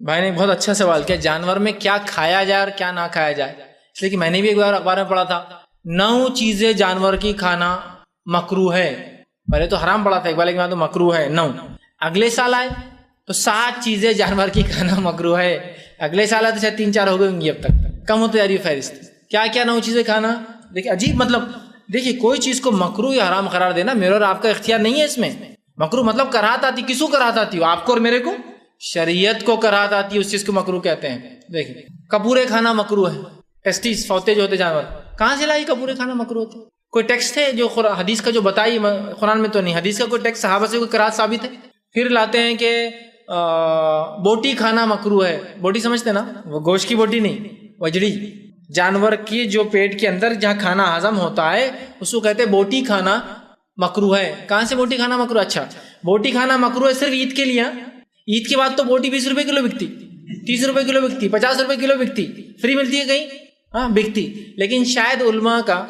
بھائی نے بہت اچھا سوال کیا، جانور میں کیا کھایا جائے اور کیا نہ کھایا جائے. اس لیے کہ میں نے بھی ایک بار اخبار میں پڑھا تھا 9 چیزیں جانور کی کھانا مکروہ ہے. پہلے تو حرام پڑا تھا، اقبال کے بعد تو مکروہ ہے 9. اگلے سال آئے تو 7 چیزیں جانور کی کھانا مکروہ ہے. اگلے سال آئے تو شاید 3-4 ہو گئی ہوں گی، اب تک کم ہوتی جا رہی ہے فہرست. کیا کیا 9 چیزیں کھانا. دیکھیے عجیب مطلب، دیکھیے کوئی چیز کو مکروہ یا حرام قرار دینا میرے اور آپ کا اختیار نہیں ہے. اس میں مکروہ مطلب کراہت آتی، کس کو کراہت آتی ہو؟ آپ کو اور میرے کو. شریعت کو کراہت آتی ہے، اس چیز کو مکروہ کہتے ہیں. دیکھیے کپورے کھانا مکروہ ہے. ٹیسٹیز فوتے جو ہوتے جانور، کہاں سے لائی کپورے کھانا مکروہ ہوتے؟ کوئی ٹیکسٹ ہے جو حدیث کا جو بتائی؟ قرآن میں تو نہیں. حدیث کا کوئی ٹیکسٹ صحابہ سے کوئی کراہت ثابت ہے؟ پھر لاتے ہیں کہ بوٹی کھانا مکروہ ہے. بوٹی سمجھتے نا، وہ گوشت کی بوٹی نہیں، وجڑی، جانور کی جو پیٹ کے اندر جہاں کھانا ہضم ہوتا ہے اس کو کہتے ہیں بوٹی کھانا مکروہ ہے. کہاں سے بوٹی کھانا مکروہ؟ اچھا بوٹی کھانا مکروہ ہے صرف عید کے لیے. عید کے بعد تو بوٹی 20 روپے کلو بکتی، 30 روپے کلو بکتی، 50 روپے کلو بکتی، فری ملتی ہے کہیں؟ ہاں بکتی. لیکن شاید علماء کا،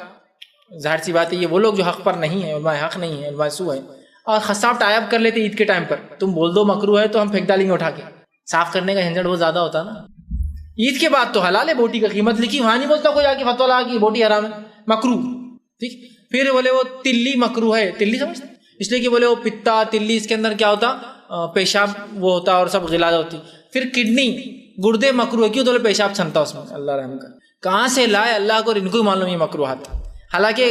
ظاہر سی بات ہے یہ وہ لوگ جو حق پر نہیں ہیں، علماء حق نہیں ہے، علماء سو ہے، اور خصاب ٹائپ کر لیتے عید کے ٹائم پر. تم بول دو مکروہ ہے تو ہم پھینک ڈالیں گے اٹھا کے. صاف کرنے کا جھنجھٹ بہت زیادہ ہوتا نا. عید کے بعد تو حلال ہے، بوٹی کا قیمت لکھی، وہاں نہیں بولتا کوئی آ کے فتویٰ لگا کہ بوٹی حرام ہے، مکروہ. ٹھیک. پھر بولے وہ تلی مکروہ ہے. تلی سمجھتے؟ اس لیے کہ بولے وہ پتا تلی، اس کے اندر کیا ہوتا؟ پیشاب وہ ہوتا اور سب غلازہ ہوتی. پھر کڈنی گردے مکروہ ہے. کیوں؟ تو پیشاب چھنتا اس میں. اللہ رحم کر. کہاں سے لائے اللہ کو، ان کو ہی معلوم یہ مکروہات. حالانکہ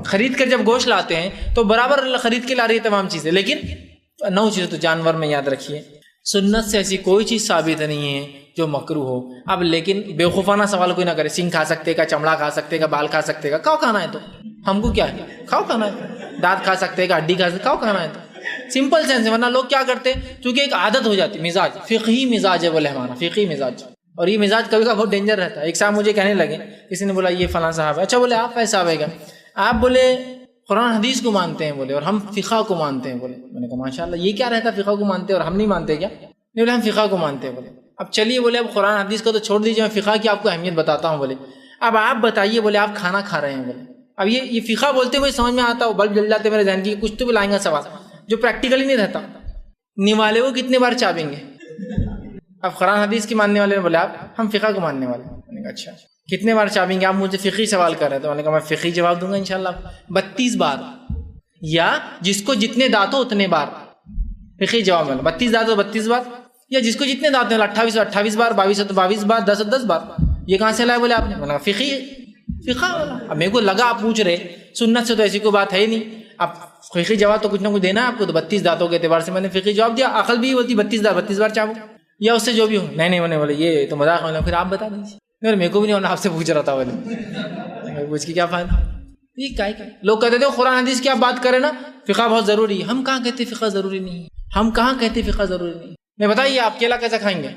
خرید کر جب گوشت لاتے ہیں تو برابر خرید کے لا رہی ہے تمام چیزیں، لیکن 9 چیزیں تو جانور میں یاد رکھیے. سنت سے ایسی کوئی چیز ثابت نہیں ہے جو مکروہ ہو. اب لیکن بیوقوفانہ سوال کوئی نہ کرے، سینگ کھا سکتے کا، چمڑا کھا سکتے کا، بال کھا سکتے کا. کھاؤ کھانا ہے تو ہم کو کیا ہے، کھاؤ کھانا ہے. دانت کھا سکتے کا، ہڈی کھا سکتے، کھاؤ کھانا ہے تو سمپل سینس ہے. ورنہ لوگ کیا کرتے، چونکہ ایک عادت ہو جاتی، مزاج، فقہی مزاج ہے بولے ہمارا، فقہی مزاج. اور یہ مزاج کبھی کا بہت ڈینجر رہتا ہے. ایک صاحب مجھے کہنے لگے، کسی نے بولا یہ فلاں صاحب ہے. اچھا بولے آپ کیسے صاحب ہے گا؟ آپ بولے قرآن حدیث کو مانتے ہیں بولے، اور ہم فقہ کو مانتے ہیں بولے. میں نے کہا ماشاء اللہ، یہ کیا رہتا فقہ کو مانتے اور ہم نہیں مانتے کیا؟ نہیں بولے ہم فقہ کو مانتے ہیں بولے. اب چلیے بولے اب قرآن حدیث کو تو چھوڑ دیجیے، میں فقہ کی آپ کو اہمیت بتاتا ہوں بولے. اب آپ بتائیے بولے آپ کھانا کھا رہے ہیں بولے. اب یہ فقہ بولتے ہوئے سمجھ میں آتا ہو، بلب جل جاتے میرے ذہن کی. کچھ تو بھی لائیں گا سوال جو پریکٹیکلی نہیں رہتا. نوالے کو کتنے بار چابیں گے؟ اب قرآن حدیث کی ماننے والے بولے آپ ہم فقہ کو ماننے والے. میں نے کہا اچھا کتنے بار چابیں گے؟ آپ مجھے فقہی سوال کر رہے ہیں. تو میں نے کہا میں فقہی جواب دوں گا انشاءاللہ 32 بار، یا جس کو جتنے دانت ہو اتنے بار فقہی جواب ملے. 32 دانت ہو 32 بار، یا جس کو جتنے دانت ہیں 28 بار، 22 تو 22 بار، 10 بار. یہ کہاں سے لائے بولے آپ نے؟ میں نے کہا فقہی فقہ والا. اب میرے کو لگا آپ پوچھ رہے سنت سے تو ایسی کوئی بات ہے ہی نہیں. اب فقہی جواب تو کچھ نہ کچھ دینا ہے آپ کو. تو 32 دانتوں کے اعتبار سے میں نے فقہی جواب دیا. عقل بھی ہوتی 32 بار چاہو یا اس سے جو بھی ہو. نہیں میں نے بولے یہ تو مذاق ہونا. پھر آپ بتا دیجیے. میرے کو بھی نہیں ہونا، آپ سے پوچھ رہا تھا بولے. پوچھ کے کیا فائدہ؟ یہ کیا لوگ کہتے تھے قرآن حدیث کی آپ بات کریں نا، فقہ بہت ضروری ہے. ہم کہاں کہتے فقہ ضروری نہیں؟ ہم کہاں کہتے فقہ ضروری نہیں؟ میں بتائیے آپ کیلا کیسا کھائیں گے؟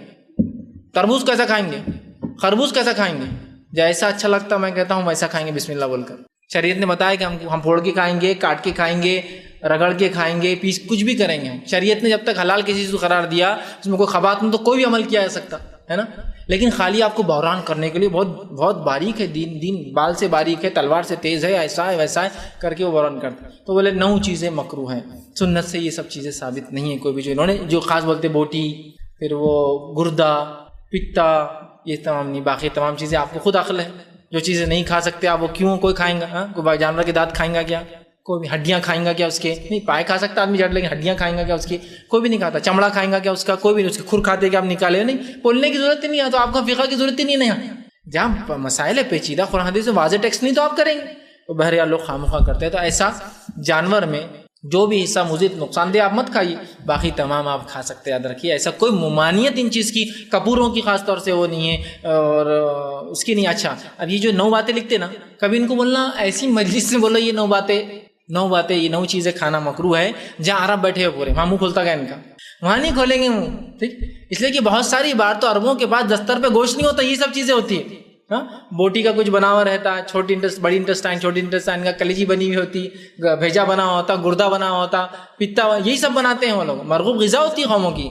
تربوز کیسا کھائیں گے؟ خربوز کیسا کھائیں گے؟ جیسا اچھا لگتا میں کہتا ہوں ویسا کھائیں گے بسم اللہ بول کر. شریعت نے بتایا کہ ہم پھوڑ کے کھائیں گے، کاٹ کے کھائیں گے، رگڑ کے کھائیں گے، پیس کچھ بھی کریں گے. شریعت نے جب تک حلال کسی چیز کو قرار دیا اس میں کوئی خبات میں تو کوئی بھی عمل کیا جا سکتا ہے نا. لیکن خالی آپ کو بحران کرنے کے لیے بہت باریک ہے دین بال سے باریک ہے، تلوار سے تیز ہے، ایسا ہے ویسا ہے کر کے وہ بحران کرتا. تو بولے 9 چیزیں مکروہ ہیں. سنت سے یہ سب چیزیں ثابت نہیں ہے کوئی بھی. جو انہوں نے جو خاص بولتے بوٹی، پھر وہ گردہ، پتا، یہ تمام نہیں. باقی تمام چیزیں آپ کو خود عقل ہے. جو چیزیں نہیں کھا سکتے آپ وہ کیوں کوئی کھائیں گا؟ کوئی جانور کے دانت کھائیں گا کیا؟ کوئی بھی ہڈیاں کھائیں گا کیا اس کے؟ نہیں. پائے کھا سکتا آدمی جڑ، لیکن ہڈیاں کھائیں گا کیا اس کی؟ کوئی بھی نہیں کھاتا. چمڑا کھائیں گا کیا اس کا؟ کوئی بھی نہیں. اس کے کھر کھاتے کہ آپ نکالے نہیں. بولنے کی ضرورت ہی نہیں ہے. تو آپ کو فقہ کی ضرورت ہی نہیں ہے. جہاں مسائل ہے پیچیدہ قرآن حدیث سے واضح ٹیکسٹ نہیں تو آپ کریں گے. تو بہرحال لوگ خواہ کرتے ہیں. تو ایسا جانور میں جو بھی حصہ مزید نقصان دہ آپ مت کھائیے، باقی تمام آپ کھا سکتے. یاد رکھیے ایسا کوئی ممانعت ان چیز کی کپوروں کی خاص طور سے وہ نہیں ہے اور اس کی نہیں. اچھا اب یہ جو 9 باتیں لکھتے نا، کبھی ان کو بولنا ایسی مجلس میں بولو یہ 9 باتیں یہ 9 چیزیں کھانا مکروہ ہے. جہاں عرب بیٹھے ہوئے پورے وہاں منہ کھولتا گیا ان کا، وہاں نہیں کھولیں گے منہ. ٹھیک. اس لیے کہ بہت ساری بار تو عربوں کے پاس دستر پہ گوشت نہیں ہوتا، یہ سب چیزیں ہوتی ہے. بوٹی کا کچھ بنا ہوا رہتا ہے، بڑی انٹسٹائن، چھوٹی انٹسٹائن کا کلیجی بنی ہوئی ہوتی، بھیجا بنا ہوا ہوتا، گردہ بنا ہوا ہوتا، پتا، یہی سب بناتے ہیں وہ لوگ. مرغوب غذا ہوتی ہے قوموں کی.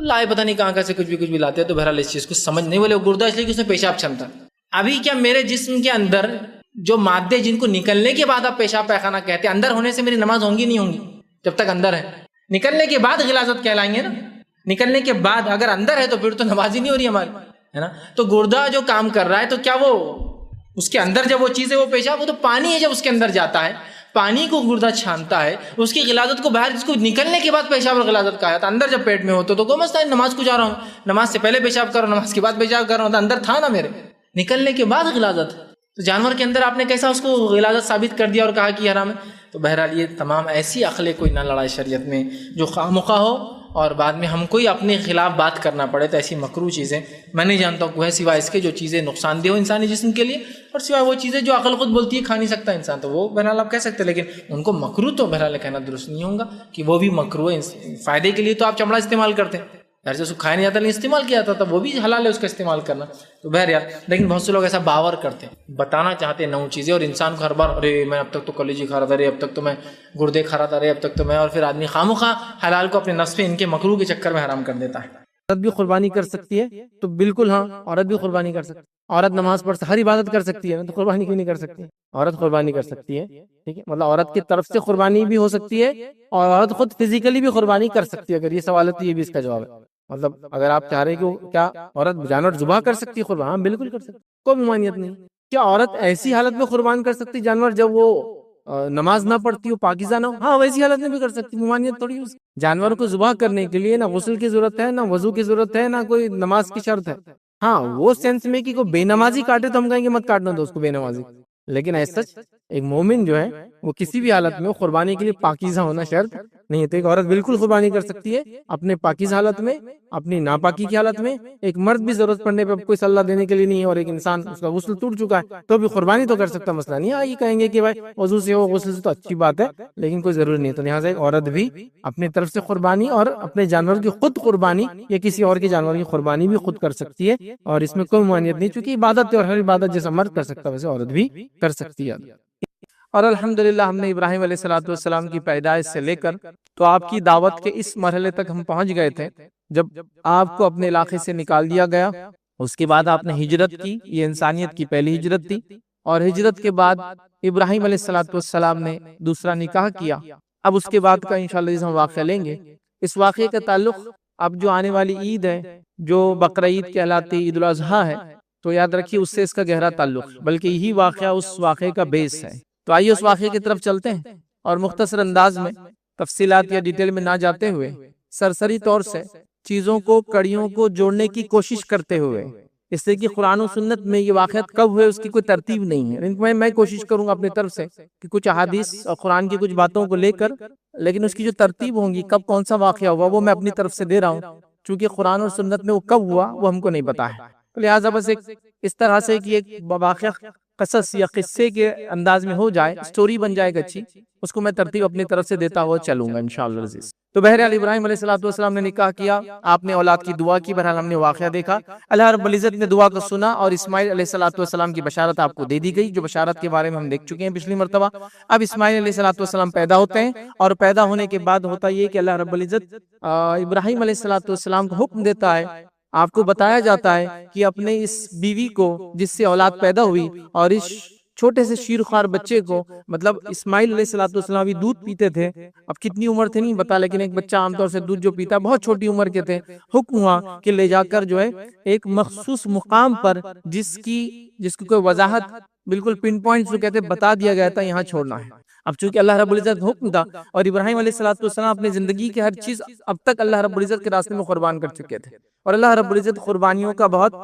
لائے پتہ نہیں کہاں سے کچھ بھی لاتے ہیں. تو بہرحال اس چیز کو سمجھ نہیں. بولے گردہ اس لیے کہ اس میں پیشاب چھنتا. ابھی کیا میرے جسم کے اندر جو مادے جن کو نکلنے کے بعد آپ پیشاب پیخانہ کہتے ہیں، اندر ہونے سے میری نماز ہوں گی نہیں ہوں گی؟ جب تک اندر ہے. نکلنے کے بعد غلاظت کہلائیں گے نا. نکلنے کے بعد اگر اندر ہے تو پھر تو نماز ہی نہیں ہو رہی ہماری، ہے نا. تو گردہ جو کام کر رہا ہے تو کیا وہ اس کے اندر جب وہ چیز ہے وہ پیشاب، وہ تو پانی ہے جب اس کے اندر جاتا ہے، پانی کو گردہ چھانتا ہے، اس کی غلاظت کو باہر، جس کو نکلنے کے بعد پیشاب اور غلاظت کہا جاتا ہے. اندر جب پیٹ میں ہو تو کوئی مسئلہ نہیں، نماز کو جا رہا ہوں، نماز سے پہلے پیشاب کر رہا ہوں، نماز کے بعد پیشاب کر رہا ہوں، تو اندر تھا نا میرے، نکلنے کے بعد غلاظت. تو جانور کے اندر آپ نے کیسا اس کو غلاظت ثابت کر دیا اور کہا کہ حرام ہے؟ تو بہرحال یہ تمام ایسی عقلیں کوئی نہ لڑائے شریعت میں جو خواہ مخواہ ہو اور بعد میں ہم کوئی اپنے خلاف بات کرنا پڑے. تو ایسی مکروہ چیزیں میں نہیں جانتا ہوں کوئی ہے سوائے اس کے جو چیزیں نقصان دہ ہو انسانی جسم کے لیے، اور سوائے وہ چیزیں جو عقل خود بولتی ہے کھا نہیں سکتا انسان، تو وہ بہرحال آپ کہہ سکتے ہیں، لیکن ان کو مکروہ تو بہرحال کہنا درست نہیں ہوگا کہ وہ بھی مکروہ ہے. فائدے کے لیے تو آپ چمڑا استعمال کرتے ہیں، گھر سے اس کو کھایا نہیں جاتا لیکن استعمال کیا جاتا تھا، وہ بھی حلال ہے اس کا استعمال کرنا. تو بہرحال لیکن بہت سے لوگ ایسا باور کرتے ہیں، بتانا چاہتے ہیں نو چیزیں، اور انسان کو ہر بار ارے میں اب تک تو کلیجی کھا رہا تھا، ارے اب تک تو میں گردے کھا رہا تھا، ارے اب تک تو میں، اور پھر آدمی خواہ حلال کو اپنے نفس پہ ان کے مکروہ کے چکر میں حرام کر دیتا ہے. عورت بھی قربانی کر سکتی ہے؟ تو بالکل ہاں، عورت بھی قربانی کر سکتی ہے. عورت نماز پڑھ ہر عبادت کر سکتی ہے، تو قربانی کیوں نہیں کر سکتی؟ عورت قربانی کر سکتی ہے، ٹھیک ہے، مطلب عورت کی طرف سے قربانی بھی ہو سکتی ہے اور عورت خود فزیکلی بھی قربانی کر سکتی ہے. اگر یہ سوال ہے تو یہ بھی اس کا جواب ہے. مطلب اگر آپ چاہ رہے کہ کیا عورت جانور ذبح کر سکتی ہے قربان؟ ہاں بالکل کر سکتی، کوئی ممانعت نہیں. کیا عورت ایسی حالت میں قربان کر سکتی جانور جب وہ نماز نہ پڑھتی ہو، پاکیزہ نہ ہو؟ ہاں ویسی حالت میں بھی کر سکتی، ممانعت تھوڑی. جانور کو ذبح کرنے کے لیے نہ غسل کی ضرورت ہے، نہ وضو کی ضرورت ہے، نہ کوئی نماز کی شرط ہے. ہاں وہ سینس میں کہ کوئی بے نمازی کاٹے تو ہم کہیں گے مت کاٹنا دو اس کو بے نمازی، لیکن ایسا ایک مومن جو ہے وہ کسی بھی حالت میں قربانی کے لیے پاکیزہ ہونا شرط نہیں ہے. تو ایک عورت بالکل قربانی کر سکتی ہے اپنے پاکیزہ حالت میں، اپنی ناپاکی کی حالت میں. ایک مرد بھی ضرورت پڑنے پہ کوئی صلاح دینے کے لیے نہیں ہے اور ایک انسان اس کا غسل ٹوٹ چکا ہے تو بھی قربانی تو کر سکتا، مسئلہ نہیں. ہاں یہ کہیں گے کہ بھائی وضو سے ہو غسل سے تو اچھی بات ہے لیکن کوئی ضروری نہیں ہے. تو لہٰذا ایک عورت بھی اپنی طرف سے قربانی اور اپنے جانور کی خود قربانی یا کسی اور کے جانور کی قربانی بھی خود کر سکتی ہے، اور اس میں کوئی ممانعت نہیں، چونکہ عبادت ہے اور ہر عبادت جیسا مرد کر سکتا ویسے عورت بھی کر سکتی ہے. اور الحمدللہ ہم نے ابراہیم علیہ السلام کی پیدائش سے لے کر تو آپ کی دعوت کے اس مرحلے تک ہم پہنچ گئے تھے جب آپ کو اپنے علاقے سے نکال دیا گیا. اس کے بعد آپ نے ہجرت کی، یہ انسانیت کی پہلی ہجرت تھی، اور ہجرت کے بعد ابراہیم علیہ السلام نے دوسرا نکاح کیا. اب اس کے بعد کا انشاءاللہ ہم واقعہ لیں گے. اس واقعے کا تعلق اب جو آنے والی عید ہے جو بقرہ عید کہلاتی عید الاضحیٰ ہے، تو یاد رکھیے اس سے اس کا گہرا تعلق، بلکہ یہی واقعہ اس واقعے کا بیس ہے. تو آئیے اس واقعے کی طرف چلتے ہیں اور مختصر انداز میں تفصیلات یا ڈیٹیل میں نہ جاتے ہوئے سرسری طور سے چیزوں کو کڑیوں کو جوڑنے کی کوشش کرتے ہوئے، اس لیے کہ قرآن و سنت میں یہ واقعات کب ہوئے اس کی کوئی ترتیب نہیں ہے. میں کوشش کروں گا اپنی طرف سے کہ کچھ احادیث اور قرآن کی کچھ باتوں کو لے کر، لیکن اس کی جو ترتیب ہوں گی کب کون سا واقعہ ہوا وہ میں اپنی طرف سے دے رہا ہوں، چونکہ قرآن اور سنت میں وہ کب ہوا وہ ہم کو نہیں پتا ہے. لہٰذا بس ایک اس طرح سے کہ ایک واقعہ قصص یا قصے کے انداز میں ہو جائے، سٹوری بن جائے گا اچھی، اس کو میں ترتیب اپنی طرف سے دیتا ہوا چلوں گا انشاءاللہ العزیز. تو بہرحال ابراہیم علیہ السلام نے نکاح کیا، آپ نے اولاد کی دعا کی. بہرحال ہم نے واقعہ دیکھا، اللہ رب العزت نے دعا کو سنا اور اسماعیل علیہ السلام کی بشارت آپ کو دے دی گئی، جو بشارت کے بارے میں ہم دیکھ چکے ہیں پچھلی مرتبہ. اب اسماعیل علیہ السلام پیدا ہوتے ہیں، اور پیدا ہونے کے بعد ہوتا یہ کہ اللہ رب العزت ابراہیم علیہ السلام کو حکم دیتا ہے، آپ کو بتایا جاتا ہے کہ اپنے اس بیوی کو جس سے اولاد پیدا ہوئی اور اس چھوٹے سے شیرخوار بچے کو، مطلب اسماعیل علیہ السلام بھی دودھ پیتے تھے، اب کتنی عمر تھے نہیں پتا، لیکن ایک بچہ عام طور سے دودھ جو پیتا بہت چھوٹی عمر کے تھے، حکم ہوا کہ لے جا کر جو ہے ایک مخصوص مقام پر جس کی کوئی وضاحت بالکل پن پوائنٹ جو کہتے بتا دیا گیا تھا یہاں چھوڑنا ہے. اب چونکہ اللہ رب العزت حکم تھا اور ابراہیم علیہ السلام اپنی زندگی کی ہر چیز اب تک اللہ رب العزت کے راستے میں قربان کر چکے تھے، اور اللہ رب العزت قربانیوں کا بہت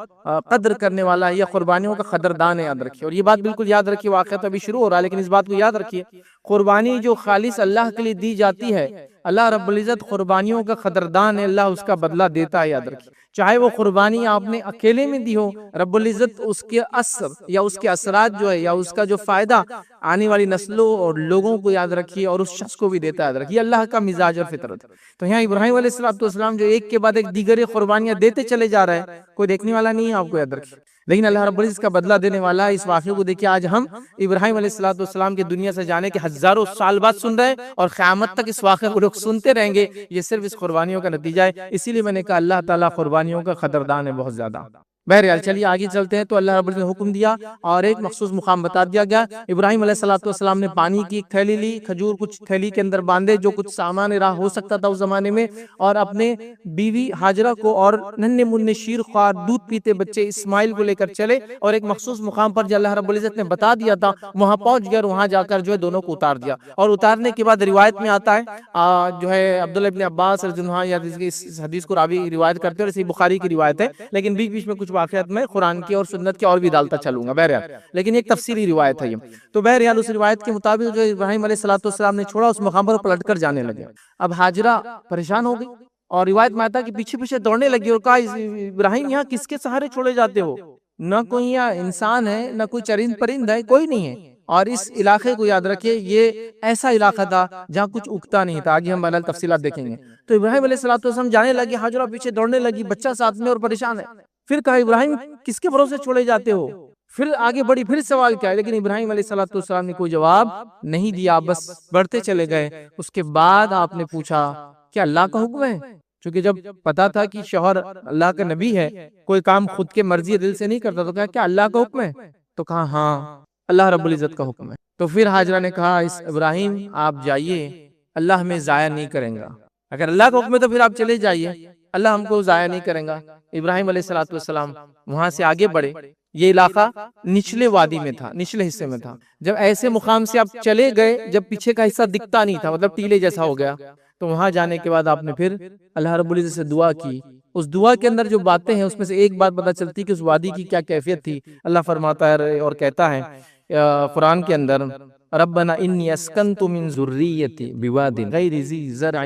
قدر کرنے والا ہے یا قربانیوں کا قدردان ہے. یاد رکھیے، اور یہ بات بالکل یاد رکھیے، واقعہ تو ابھی شروع ہو رہا ہے لیکن اس بات کو یاد رکھیے، قربانی جو خالص اللہ کے لیے دی جاتی ہے اللہ رب العزت قربانیوں کا قدردان ہے، اللہ اس کا بدلہ دیتا ہے. یاد رکھیے، چاہے وہ قربانی آپ نے اکیلے میں دی ہو، رب العزت اس کے اثر یا اس کے اثرات جو ہے یا اس کا جو فائدہ آنے والی نسلوں اور لوگوں کو یاد رکھیے اور اس شخص کو بھی دیتا ہے. یاد رکھیے اللہ کا مزاج اور فطرت. تو یہاں ابراہیم علیہ السلام جو ایک کے بعد ایک دیگر قربانیاں دیتے چلے جا رہے ہیں، کوئی دیکھنے والا نہیں ہے، آپ کو یاد رکھیے، لیکن اللہ رب العزت کا بدلہ دینے والا ہے. اس واقعے کو دیکھیے، آج ہم ابراہیم علیہ السلام کے دنیا سے جانے کے ہزاروں سال بعد سن رہے ہیں اور قیامت تک اس واقعے کو لوگ سنتے رہیں گے. یہ صرف اس قربانیوں کا نتیجہ ہے، اسی لیے میں نے کہا اللہ تعالیٰ قربانیوں کا قدردان ہے بہت زیادہ. بہرحال چلیے آگے چلتے ہیں. تو اللہ رب العزت نے حکم دیا اور ایک مخصوص مقام بتا دیا گیا. ابراہیم علیہ السلام نے پانی کی ایک تھیلی لی, کھجور کچھ تھیلی کے اندر باندھے, جو کچھ سامان راہ ہو سکتا تھا اس زمانے میں, اور اپنے بیوی ہاجرہ کو اور ننھے منھے شیر خوار دودھ پیتے بچے اسماعیل کو لے کر چلے, اور ایک مخصوص مقام پر جو اللہ رب العزت نے بتا دیا تھا وہاں پہنچ گیا, اور وہاں جا کر جو ہے دونوں کو اتار دیا. اور اتارنے کے بعد روایت میں آتا ہے جو ہے عبداللہ ابن عباس رضی اللہ عنہ یا اس حدیث کو راوی روایت کرتے ہیں, اور اسی بخاری کی روایت ہے, لیکن بیچ بیچ میں کچھ واقعات میں قرآن کی اور سنت کی اور بھی ڈالتا چلوں گا بہرحال, لیکن ایک تفصیلی روایت ہے یہ. تو بہرحال اس روایت کے مطابق جو ابراہیم علیہ السلام نے چھوڑا, اس مقام پر پلٹ کر جانے لگے. اب ہاجرہ پریشان ہو گئی, اور روایت میں آتا ہے کہ پیچھے پیچھے دوڑنے لگی اور کہا ابراہیم یہاں کس کے سہارے چھوڑے جاتے ہو؟ نہ کوئی یہاں انسان ہے, نہ کوئی چرند پرند ہے, کوئی نہیں ہے. اور اس علاقے کو یاد رکھیے یہ ایسا علاقہ تھا جہاں کچھ اگتا نہیں تھا. آگے ہم بہرحال تفصیلات دیکھیں گے. تو ابراہیم علیہ السلام جانے لگے, ہاجرہ پیچھے دوڑنے لگی, بچہ ساتھ میں اور پریشان ہے. پھر کہا ابراہیم کس کے بھروسے چھوڑے جاتے ہو؟ پھر آگے بڑی, پھر سوال کیا ہے, لیکن ابراہیم علیہ السلام نے کوئی جواب نہیں دیا, بس بڑھتے چلے گئے. اس کے بعد آپ نے پوچھا کیا اللہ کا حکم ہے؟ چونکہ جب پتا تھا کہ شوہر اللہ کا نبی ہے, کوئی کام خود کے مرضی دل سے نہیں کرتا, تو کہا کیا اللہ کا حکم ہے؟ تو کہا ہاں اللہ رب العزت کا حکم ہے. تو پھر ہاجرہ نے کہا ابراہیم آپ جائیے, اللہ ہمیں ضائع نہیں کریں گا. اگر اللہ کا حکم ہے تو پھر آپ چلے جائیے, اللہ ہم کو ضائع نہیں کریں گا. ابراہیم علیہ السلام وہاں سے آگے بڑھے. یہ علاقہ نچلے وادی میں تھا, نچلے حصے میں تھا. جب ایسے مقام سے آپ چلے گئے جب پیچھے کا حصہ دکھتا نہیں تھا, مطلب ٹیلے جیسا ہو گیا, تو وہاں جانے کے بعد آپ نے پھر اللہ رب العزت سے دعا کی. اس دعا کے اندر جو باتیں ہیں اس میں سے ایک بات پتہ چلتی کہ اس وادی کی کیا کیفیت تھی. اللہ فرماتا ہے اور کہتا ہے قرآن کے اندر, ربنا انی اسکنت من ذریتی بواد غیر ذی زرع.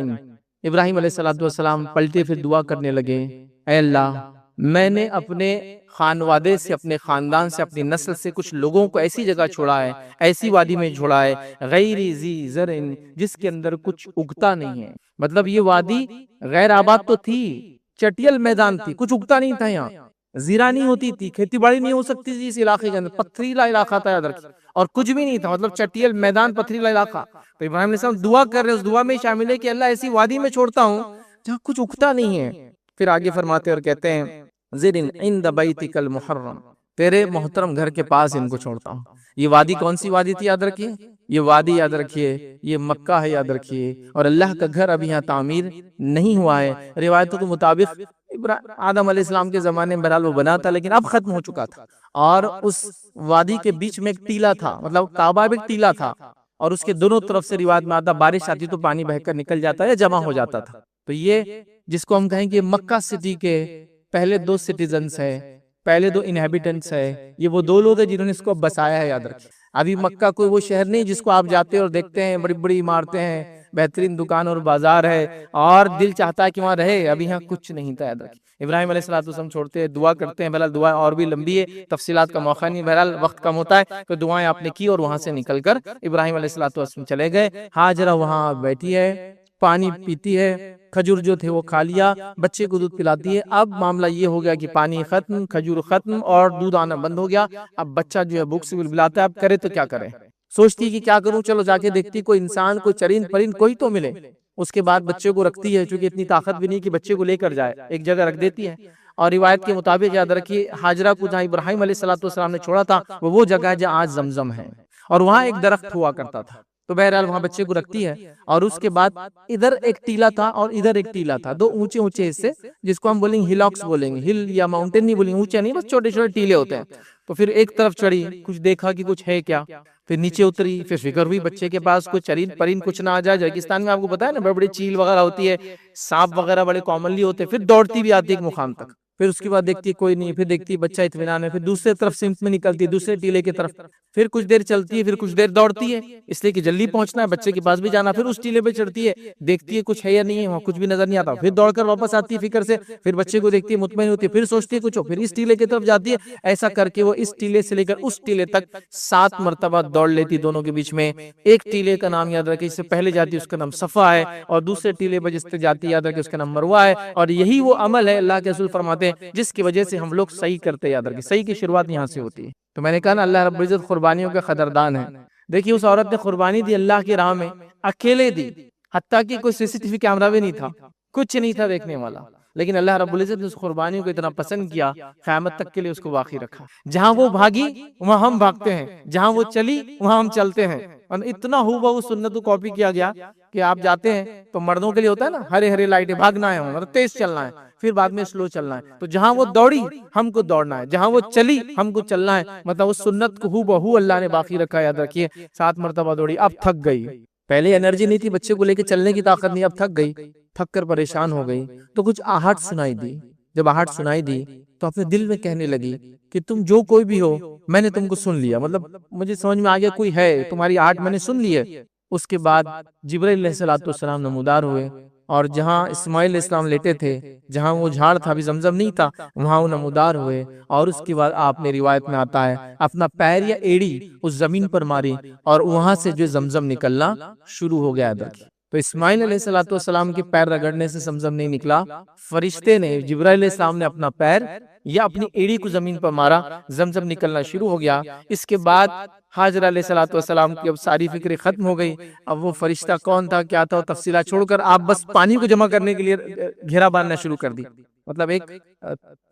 ابراہیم علیہ السلام پلٹے پھر دعا کرنے لگے, اے اللہ میں نے اپنے خانوادے سے, اپنے خاندان سے, اپنی نسل سے کچھ لوگوں کو ایسی جگہ چھوڑا ہے, ایسی وادی میں چھوڑا ہے, غیر ذی زرع, جس کے اندر کچھ اگتا نہیں ہے. مطلب یہ وادی غیر آباد تو تھی, چٹیل میدان تھی, کچھ اگتا نہیں تھا, یہاں زیرہ نہیں ہوتی تھی, کھیتی باڑی نہیں ہو سکتی تھی اس علاقے کے اندر, پتھریلا علاقہ تھا یاد رکھیں, اور کچھ بھی نہیں تھا, مطلب چٹیل میدان, پتھریلا علاقہ. تو ابراہیم علیہ السلام دعا کر رہے ہیں, اس دعا میں شامل ہے کہ اللہ ایسی وادی میں چھوڑتا ہوں جہاں کچھ اگتا نہیں ہے. پھر آگے فرماتے اور کہتے ہیں زرن عند بیتک المحرم, تیرے محترم گھر کے پاس ان کو چھوڑتا ہوں. یہ وادی کون سی وادی تھی یاد رکھیے, یہ وادی یاد رکھیے یہ مکہ ہے یاد رکھیے, اور اللہ کا گھر ابھی یہاں تعمیر نہیں ہوا ہے. روایتوں کے مطابق آدم علیہ السلام کے زمانے میں بہرحال وہ بنا تھا, لیکن اب ختم ہو چکا تھا. اور اس وادی کے بیچ میں ایک ٹیلا تھا, مطلب کعبہ بھی ایک ٹیلا تھا, اور اس کے دونوں طرف سے روایت میں آتا بارش آتی تو پانی بہہ کر نکل جاتا یا جمع ہو جاتا تھا. تو یہ جس کو ہم کہیں گے مکہ سٹی کے پہلے 2 سٹیزنز ہے, پہلے 2 انہیبیٹنٹس ہے, یہ وہ 2 لوگ ہیں جنہوں نے اس کو بسایا ہے یاد رکھیں. ابھی مکہ کوئی وہ شہر نہیں جس کو آپ جاتے اور دیکھتے ہیں بڑی بڑی عمارتیں ہیں, بہترین دکان اور بازار ہے, اور دل چاہتا ہے کہ وہاں رہے. ابھی یہاں کچھ نہیں تھا یاد رکھیں. ابراہیم علیہ السلام چھوڑتے ہیں, دعا کرتے ہیں, بہرحال دعا اور بھی لمبی ہے, تفصیلات کا موقع نہیں, بہرحال وقت کم ہوتا ہے, تو دعائیں آپ نے کی اور وہاں سے نکل کر ابراہیم علیہ السلام چلے گئے. ہاجرہ وہاں بیٹھی ہے, پانی پیتی ہے, کھجور جو تھے وہ کھا لیا, بچے کو دودھ پلاتی ہے. اب معاملہ یہ ہو گیا کہ پانی ختم, کھجور ختم, اور دودھ آنا بند ہو گیا. اب بچہ جو ہے بھوک سے بلبلاتا ہے, اب کرے تو کیا کرے, سوچتی کہ کیا کروں, چلو جا کے دیکھتی کوئی انسان, کوئی چرند پرند کوئی تو ملے. اس کے بعد بچے کو رکھتی ہے, چونکہ اتنی طاقت بھی نہیں کہ بچے کو لے کر جائے, ایک جگہ رکھ دیتی ہے. اور روایت کے مطابق یاد رکھیے ہاجرہ کو جہاں ابراہیم علیہ السلام نے چھوڑا تھا وہ جگہ ہے جہاں آج زمزم ہے, اور وہاں ایک درخت ہوا کرتا تھا. تو بہرحال وہاں بچے کو رکھتی ہے, اور اس کے بعد ادھر ایک ٹیلا تھا اور ادھر ایک ٹیلا تھا, 2 اونچے اونچے حصے, جس کو ہم بولیں گے ہلاکس بولیں گے, ہل یا ماؤنٹین نہیں بولیں گے, اونچے نہیں, بس چھوٹے چھوٹے ٹیلے ہوتے ہیں. تو پھر ایک طرف چڑھی, کچھ دیکھا کہ کچھ ہے کیا, پھر نیچے اتری, پھر فکر ہوئی بچے کے پاس کوئی چرند پرند کچھ نہ آ جائے. ریگستان میں آپ کو پتا ہے نا بڑی بڑی چیل وغیرہ ہوتی ہے, سانپ وغیرہ بڑے کامنلی ہوتے ہیں. پھر دوڑتی بھی آتی ہے ایک مقام تک, پھر اس کے بعد دیکھتی ہے کوئی نہیں, پھر دیکھتی ہے بچہ اطمینان ہے, پھر دوسرے طرف سمت میں نکلتی ہے, دوسرے ٹیلے کی طرف, پھر کچھ دیر چلتی ہے, پھر کچھ دیر دوڑتی ہے, اس لیے کہ جلدی پہنچنا ہے, بچے کے پاس بھی جانا. پھر اس ٹیلے پہ چڑھتی ہے, دیکھتی ہے کچھ ہے یا نہیں ہے, وہاں کچھ بھی نظر نہیں آتا, پھر دوڑ کر واپس آتی ہے فکر سے, پھر بچے کو دیکھتی ہے, مطمئن ہوتی ہے, پھر سوچتی ہے کچھ ہو, پھر اس ٹیلے کی طرف جاتی ہے. ایسا کر کے وہ اس ٹیلے سے لے کر اس ٹیلے تک 7 مرتبہ دوڑ لیتی دونوں کے بیچ میں. ایک ٹیلے کا نام یاد رکھیں, اس سے پہلے جاتی ہے اس کا نام صفا ہے, اور دوسرے ٹیلے پہ جس سے جاتی یاد رکھیں اس کا نام مروہ ہے. اور یہی وہ عمل ہے اللہ کے رسول فرماتے ہیں جس کی وجہ سے ہم لوگ صحیح کرتے یاد رکھیں, صحیح کی شروعات یہاں سے ہوتی ہے. تو میں نے کہا نا اللہ رب العزت قربانیوں کا قدردان ہے. دیکھیے اس عورت نے قربانی دی اللہ کی راہ میں, اکیلے دی, حتیٰ کہ کوئی CCTV کیمرہ بھی نہیں تھا, کچھ نہیں تھا دیکھنے والا, لیکن اللہ رب العزت نے اس قربانیوں کو اتنا پسند کیا، قیامت تک کے لیے اس کو باقی رکھا۔ جہاں وہ بھاگی وہاں ہم بھاگتے ہیں، جہاں وہ چلی وہاں ہم چلتے ہیں، اور اتنا ہو بہو سنت کو کاپی کیا گیا کہ آپ جاتے ہیں تو مردوں کے لیے ہوتا ہے نا ہرے ہرے لائٹیں، بھاگنا ہے، مطلب تیز چلنا ہے، پھر بعد میں سلو چلنا ہے، تو جہاں وہ دوڑی ہم کو دوڑنا ہے، جہاں وہ چلی ہم کو چلنا ہے، مطلب اس سنت کو ہو بہو اللہ نے باقی رکھا۔ یاد رکھیے 7 مرتبہ دوڑی، اب تھک گئی، پہلے انرجی نہیں تھی، بچے کو لے کے چلنے کی طاقت نہیں، اب تھک گئی، تھک کر پریشان ہو گئی تو کچھ آہٹ سنائی دی، جب آہٹ سنائی دی تو اپنے دل میں کہنے لگی کہ تم جو کوئی بھی ہو میں نے تم کو سن لیا، مطلب مجھے سمجھ میں آ گیا کوئی ہے، تمہاری آہٹ میں نے سن لی ہے۔ اس کے بعد جبرائیل علیہ السلام نمودار ہوئے، اور جہاں اسماعیل علیہ السلام لیٹے تھے، جہاں وہ جھاڑ تھا، ابھی زمزم نہیں تھا، وہاں وہ نمودار ہوئے، اور اس کے بعد آپ نے روایت میں آتا ہے اپنا پیر یا ایڑی اس زمین پر ماری اور وہاں سے جو زمزم نکلنا شروع ہو گیا۔ تو اسماعیل علیہ السلام کے پیر رگڑنے سے زمزم نہیں نکلا، فرشتے نے جبرائیل علیہ السلام نے اپنا پیر یا اپنی ایڑی کو زمین پر مارا، زمزم نکلنا شروع ہو گیا۔ اس کے بعد حاجرہ علیہ السلام کی اب ساری فکریں ختم ہو گئی، اب وہ فرشتہ کون تھا کیا تھا تفصیلات چھوڑ کر آپ بس پانی کو جمع کرنے کے لیے گھیرا باندھنا شروع کر دی، مطلب ایک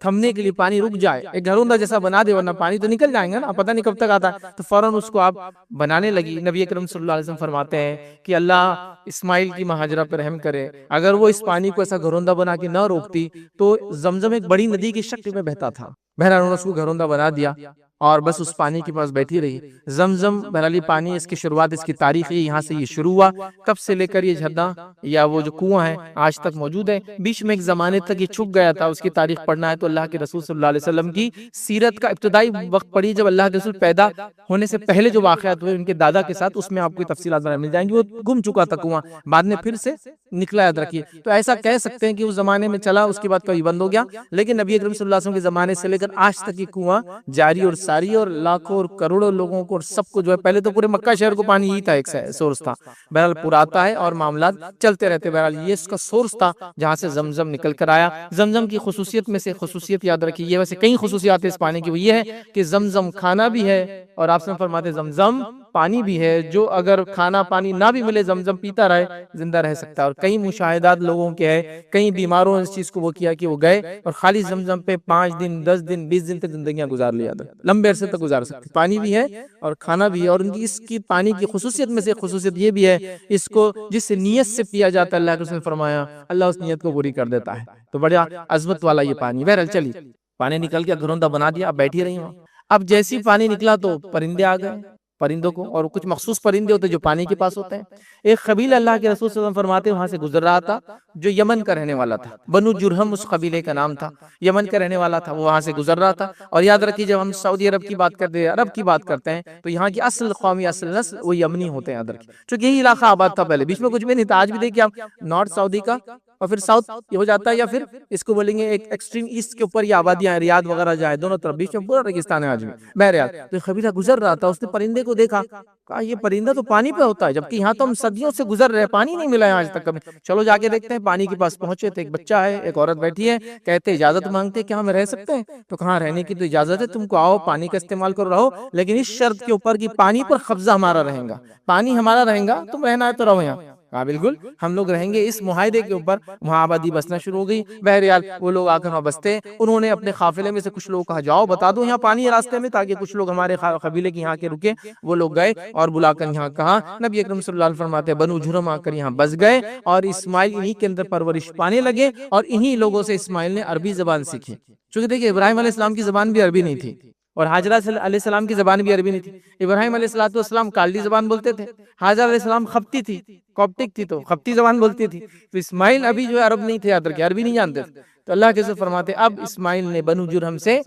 تھمنے کے لیے پانی رک جائے، ایک گھروندہ جیسا بنا دے، ورنہ پانی تو نکل جائیں گا نا، پتہ نہیں کب تک آتا ہے، تو فوراً اس کو آپ بنانے لگی۔ نبی اکرم صلی اللہ علیہ وسلم فرماتے ہیں کہ اللہ اسماعیل کی ماں ہاجرہ پر رحم کرے، اگر وہ اس پانی کو ایسا گھروندہ بنا کے نہ روکتی تو زمزم ایک بڑی ندی کی شکل میں بہتا تھا۔ بہرحال انہوں نے اس کو گھروندہ بنا دیا اور بس اس پانی کے پاس بیٹھی رہی۔ زمزم بہرحال یہ پانی، اس کی شروعات، اس کی تاریخ یہاں سے یہ شروع ہوا، تب سے لے کر یہ جھرنا یا وہ جو کنواں ہے آج تک موجود ہے۔ بیچ میں ایک زمانے تک یہ چھپ گیا تھا، اس کی تاریخ پڑھنا ہے تو اللہ کے رسول صلی اللہ علیہ وسلم کی سیرت کا ابتدائی وقت پڑھی، جب اللہ کے رسول پیدا ہونے سے پہلے جو واقعات ہوئے ان کے دادا کے ساتھ، اس میں آپ کو تفصیلات مل جائیں گی۔ وہ گم چکا تھا کنواں، بعد میں پھر سے نکلا، یاد رکھیے۔ تو ایسا کہہ سکتے ہیں کہ اس زمانے میں چلا، اس کے بعد کبھی بند ہو گیا، لیکن نبی اکرم صلی اللہ علیہ وسلم کے زمانے سے لے کر آج تک یہ کنواں جاری اور ساری، اور لاکھوں اور کروڑوں لوگوں کو اور سب کو جو ہے، پہلے تو پورے مکہ شہر کو پانی ہی تھا، ایک سورس تھا، بہرحال پراتا ہے اور معاملات چلتے رہتے۔ بہرحال یہ اس کا سورس تھا جہاں سے زمزم نکل کر آیا۔ زمزم کی خصوصیت میں سے خصوصیت یاد رکھیے، یہ ویسے کئی خصوصیات اس پانی کی، وہ یہ ہے کہ زمزم کھانا بھی ہے، اور آپ سے فرماتے زمزم پانی بھی ہے، جو اگر کھانا پانی نہ بھی ملے زمزم پیتا رہے زندہ رہ سکتا ہے۔ اور کئی مشاہدات لوگوں کے ہیں، کئی بیماروں نے اس چیز کو وہ کیا کہ وہ گئے اور خالی زمزم پہ 5 دن 10 دن 20 دن تک زندگیاں گزار لیا تھا، لمبے عرصے تک گزار سکتے۔ پانی بھی ہے اور کھانا بھی ہے، اور ان کی اس کی پانی کی خصوصیت میں سے خصوصیت یہ بھی ہے، اس کو جس نیت سے پیا جاتا ہے، اللہ کے رسول نے فرمایا اللہ اس نیت کو پوری کر دیتا ہے۔ تو بڑا عظمت والا یہ پانی۔ بہرحال چلی، پانی نکل کے گھروندہ بنا دیا، اب بیٹھی رہی ہوں۔ اب جیسی پانی نکلا تو پرندے آ گئے، پرندوں کو، اور کچھ مخصوص پرندے ہوتے جو پانی کے پاس ہوتے ہیں۔ ایک قبیلہ اللہ کے رسول صلی اللہ علیہ وسلم فرماتے ہیں وہاں سے گزر رہا تھا، جو یمن کا رہنے والا تھا، بنو جرہم اس قبیلے کا نام تھا، یمن کا رہنے والا تھا، وہ وہاں سے گزر رہا تھا۔ اور یاد رکھیے جب ہم سعودی عرب کی بات کرتے ہیں، عرب کی بات کرتے ہیں، تو یہاں کی اصل قومی اصل نسل وہ یمنی ہوتے ہیں، یاد رکھیے، چونکہ یہی علاقہ آباد تھا پہلے، بیچ میں کچھ بھی نہیں تھا۔ آج بھی دیکھیے آپ نارتھ سعودی کا اور پھر ساؤتھ یہ ہو جاتا ہے، یا پھر اس کو بولیں گے ایک ایکسٹریم ایسٹ کے اوپر یہ آبادیاں ہیں، ریاض وغیرہ جائے دونوں طرف، بیچ میں پورا ریگستان ہے آج بھی۔ بہرحال تو قبیلہ گزر رہا تھا، اس نے پرندے کو دیکھا، کہا یہ پرندہ تو پانی پہ ہوتا ہے، جبکہ یہاں تو ہم صدیوں سے گزر رہے، پانی نہیں ملا ہے آج تک کبھی، چلو جا کے دیکھتے ہیں۔ پانی کے پاس پہنچے تو ایک بچہ ہے، ایک عورت بیٹھی ہے، کہتے اجازت مانگتے کہ ہم رہ سکتے ہیں؟ تو کہاں رہنے کی تو اجازت ہے، تم کو آؤ پانی کا استعمال کرو رہو، لیکن اس شرط کے اوپر کہ پانی پر قبضہ ہمارا رہے گا، پانی ہمارا رہے گا، تم رہنا ہے تو رہو یہاں۔ ہاں بالکل ہم لوگ رہیں گے، اس معاہدے کے اوپر وہاں آبادی بسنا شروع ہو گئی۔ بہرحال وہ لوگ آ کر وہاں بستے، انہوں نے اپنے قافلے میں سے کچھ لوگ کہا جاؤ بتا دو یہاں پانی ہے راستے میں، تاکہ کچھ لوگ ہمارے قبیلے کے یہاں کے رکے۔ وہ لوگ گئے اور بلا کر یہاں کہا، نبی اکرم صلی اللہ علیہ وسلم فرماتے ہیں بنو جرہم آ کر یہاں بس گئے، اور اسماعیل انہی کے اندر پرورش پانے لگے، اور انہی لوگوں سے اسماعیل نے عربی زبان سیکھی۔ چونکہ دیکھیں ابراہیم علیہ السلام کی زبان بھی عربی نہیں تھی، اور حاجرہ علیہ السلام کی زبان بھی عربی نہیں تھی۔ ابراہیم علیہ السلام کالڈی زبان بولتے تھے، حاجرہ علیہ السلام خبتی تھی، کوپٹک تھی، تو خبتی زبان بولتی تھی، تو اسماعیل ابھی جو ہے عرب نہیں تھے، یاد رکھے عربی نہیں جانتے تھے۔ تو اللہ کے رسول فرماتے اب اسماعیل نے بنو جرہم سے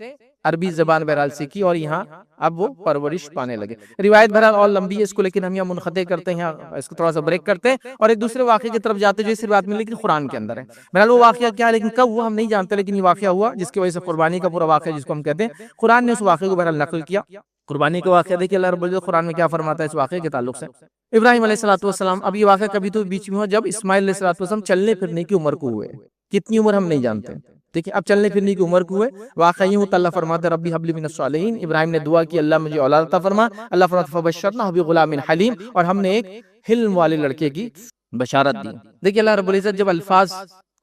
عربی زبان بہرحال سیکھی، اور یہاں اب وہ پرورش پانے لگے۔ روایت بہرحال اور لمبی ہے اس کو، لیکن ہم یہاں منقطع کرتے ہیں، اس کو تھوڑا سا بریک کرتے ہیں اور ایک دوسرے واقعے کی طرف جاتے ہیں جو اس روایت میں لیکن قرآن کے اندر ہے۔ بہرحال وہ واقعہ کیا ہے، لیکن کب ہوا ہم نہیں جانتے، لیکن یہ واقعہ ہوا جس کی وجہ سے قربانی کا پورا واقعہ جس کو ہم کہتے ہیں، قرآن نے اس واقعے کو بہرحال نقل کیا۔ قربانی کا واقعہ دیکھیے اللہ رب العزت قرآن میں کیا فرماتا ہے اس واقعے کے تعلق سے۔ ابراہیم علیہ السلام، اب یہ واقعہ کبھی تو بیچ میں ہوا جب اسماعیل علیہ السلام چلنے پھرنے کی عمر کو ہوئے، کتنی عمر ہم نہیں جانتے، دیکھیں اب چلنے پھرنے کی عمر کو ہوئے۔ واقعہ یوں ہوتا، اللہ فرماتا ہے ربی حب لی من الصالحین، ابراہیم نے دعا کی اللہ مجھے اولاد عطا فرما، اللہ فرماتا فبشرناہ بغلام حلیم، اور ہم نے ایک حلم والے لڑکے کی بشارت دی۔ دیکھیں اللہ رب العزت جب الفاظ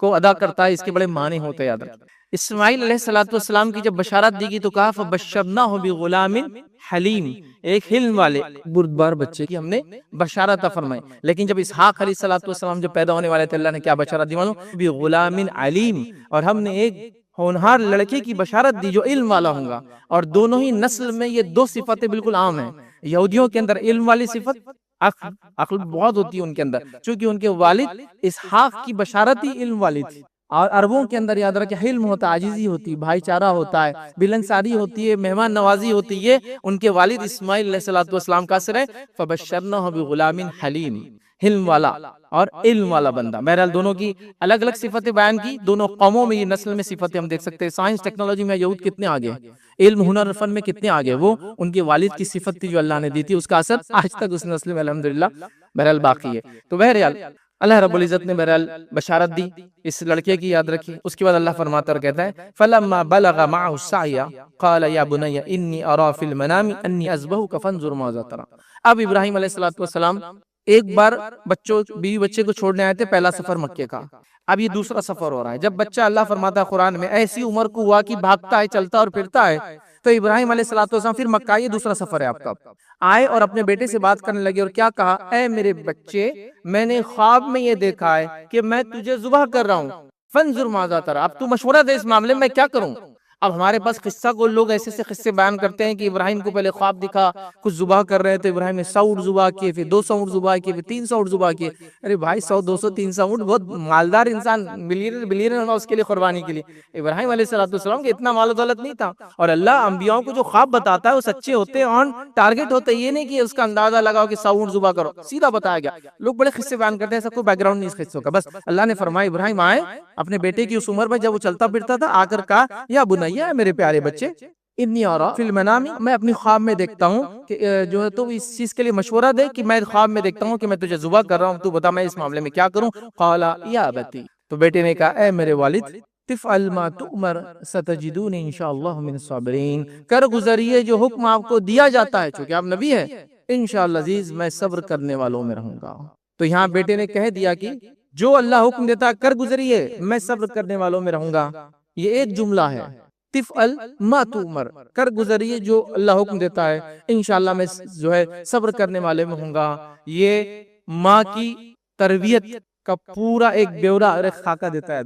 کو ادا کرتا ہے، اس کے بڑے معنی ہوتے ہیں، یاد رکھیں۔ اسماعیل علیہ السلام کی جب بشارت دی گئی تو کہا فبشرناہ بغلام حلیم، ایک حلم والے بردبار بچے کی ہم نے بشارت فرمائی۔ لیکن جب اسحاق علیہ السلام جب پیدا ہونے والے تھے، اللہ نے کیا بشارت دی معلوم؟ بغلام علیم، اور ہم نے ایک ہونہار لڑکے کی بشارت دی جو علم والا ہوں گا۔ اور دونوں ہی نسل میں یہ دو صفتیں بالکل عام ہیں۔ یہودیوں کے اندر علم والی صفت، عقل بہت ہوتی ہے ان کے اندر، چونکہ ان کے والد اسحاق کی بشارت ہی علم والی تھی۔ اور عربوں کے اندر یاد رکھیں حلم ہوتا ہے، عاجزی ہوتی ہے، بھائی چارہ ہوتا ہے، ملنساری ہوتی ہے، مہمان نوازی ہوتی ہے۔ ان کے والد اسماعیل علیہ السلام کا اثر ہے فبشرناہ بغلام حلیم، حلم والا اور علم والا بندہ۔ بہرحال دونوں کی الگ الگ صفتیں بیان کی، دونوں قوموں میں یہ نسل میں صفتیں ہم دیکھ سکتے ہیں۔ سائنس ٹیکنالوجی میں یہود کتنے آگے، علم ہنر فن میں کتنے آگے، وہ ان کے والد کی صفت تھی جو اللہ نے دی تھی، اس کا اثر آج تک اس نسل میں الحمدللہ بہرحال باقی ہے۔ تو بہرحال اللہ رب العزت نے بہرحال بشارت دی اس لڑکے کی، یاد رکھی۔ اس کے بعد اللہ فرماتا اور کہتا ہے فَلَمَّا بَلَغَ مَعَهُ السَّعْيَ قَالَ يَا بُنَيَّ إِنِّي أَرَىٰ فِي الْمَنَامِ أَنِّي أَذْبَحُكَ فَانظُرْ مَاذَا تَرَىٰ۔ اب ابراہیم علیہ السلام ایک بار بیوی بچے کو چھوڑنے آئے تھے، پہلا سفر مکے کا، اب یہ دوسرا سفر ہو رہا ہے۔ جب بچہ اللہ فرماتا ہے قرآن میں ایسی عمر کو ہوا کہ بھاگتا ہے، چلتا اور پھرتا ہے، تو ابراہیم علیہ السلام پھر مکہ، یہ دوسرا سفر ہے آپ کا، آئے اور اپنے بیٹے سے بات کرنے لگے اور کیا کہا؟ اے میرے بچے، میں نے خواب میں یہ دیکھا ہے کہ میں تجھے ذبح کر رہا ہوں، فانظر ماذا ترى، اب تو مشورہ دے اس معاملے میں کیا کروں؟ اب ہمارے پاس قصہ کو لوگ ایسے سے قصے بیان کرتے ہیں کہ ابراہیم کو پہلے خواب دکھا، کچھ ذبح کر رہے تھے، ابراہیم نے 100 اونٹ ذبح کیے، پھر 200 اونٹ ذبح کیے، پھر 300 اونٹ ذبح کیے۔ ارے بھائی 100 200 300 اونٹ، بہت مالدار انسان، بلینئر ہونا اس کے لیے قربانی کے لیے۔ ابراہیم علیہ السلام کے اتنا مال و دولت نہیں تھا، اور اللہ انبیاءوں کو جو خواب بتاتا ہے وہ سچے ہوتے ہیں، آن ٹارگٹ ہوتے ہیں، یہ نہیں کہ اس کا اندازہ لگاؤ کہ 100 اونٹ ذبح کرو، سیدھا بتایا گیا۔ لوگ بڑے قصے بیان کرتے ہیں، ایسا کوئی بیک گراؤنڈ نہیں اس قصوں کا، بس اللہ نے فرمایا ابراہیم آئے اپنے بیٹے کی اس عمر میں جب وہ چلتا پھرتا تھا، آ کر کہا یا بنیا، میرے پیارے بچے، انی ارا فی المنام، میں اپنی خواب میں دیکھتا ہوں کہ جو ہے تو اس چیز کے لیے مشورہ دے کہ میں خواب میں دیکھتا ہوں کہ میں تجھے ذبح کر رہا ہوں، تو بتا میں اس معاملے میں کیا کروں؟ قال یا ابتی، تو بیٹے نے کہا اے میرے والد، تفعل ما تؤمر ستجدونی انشاءاللہ من الصابرین، کر گزریے جو حکم آپ کو دیا جاتا ہے، چونکہ آپ نبی ہیں، انشاءاللہ عزیز میں صبر کرنے والوں میں رہوں گا۔ تو یہاں بیٹے نے کہہ دیا کہ جو اللہ حکم دیتا ہے کر گزریے، میں صبر کرنے والوں میں رہوں گا۔ یہ ایک جملہ ہے، تفعل ما تؤمر، کر گزریے جو اللہ حکم دیتا ہے، انشاءاللہ میں جو ہے صبر کرنے والے میں ہوں گا۔ یہ ماں کی تربیت کا پورا ایک بیورہ اور ایک خاکہ دیتا ہے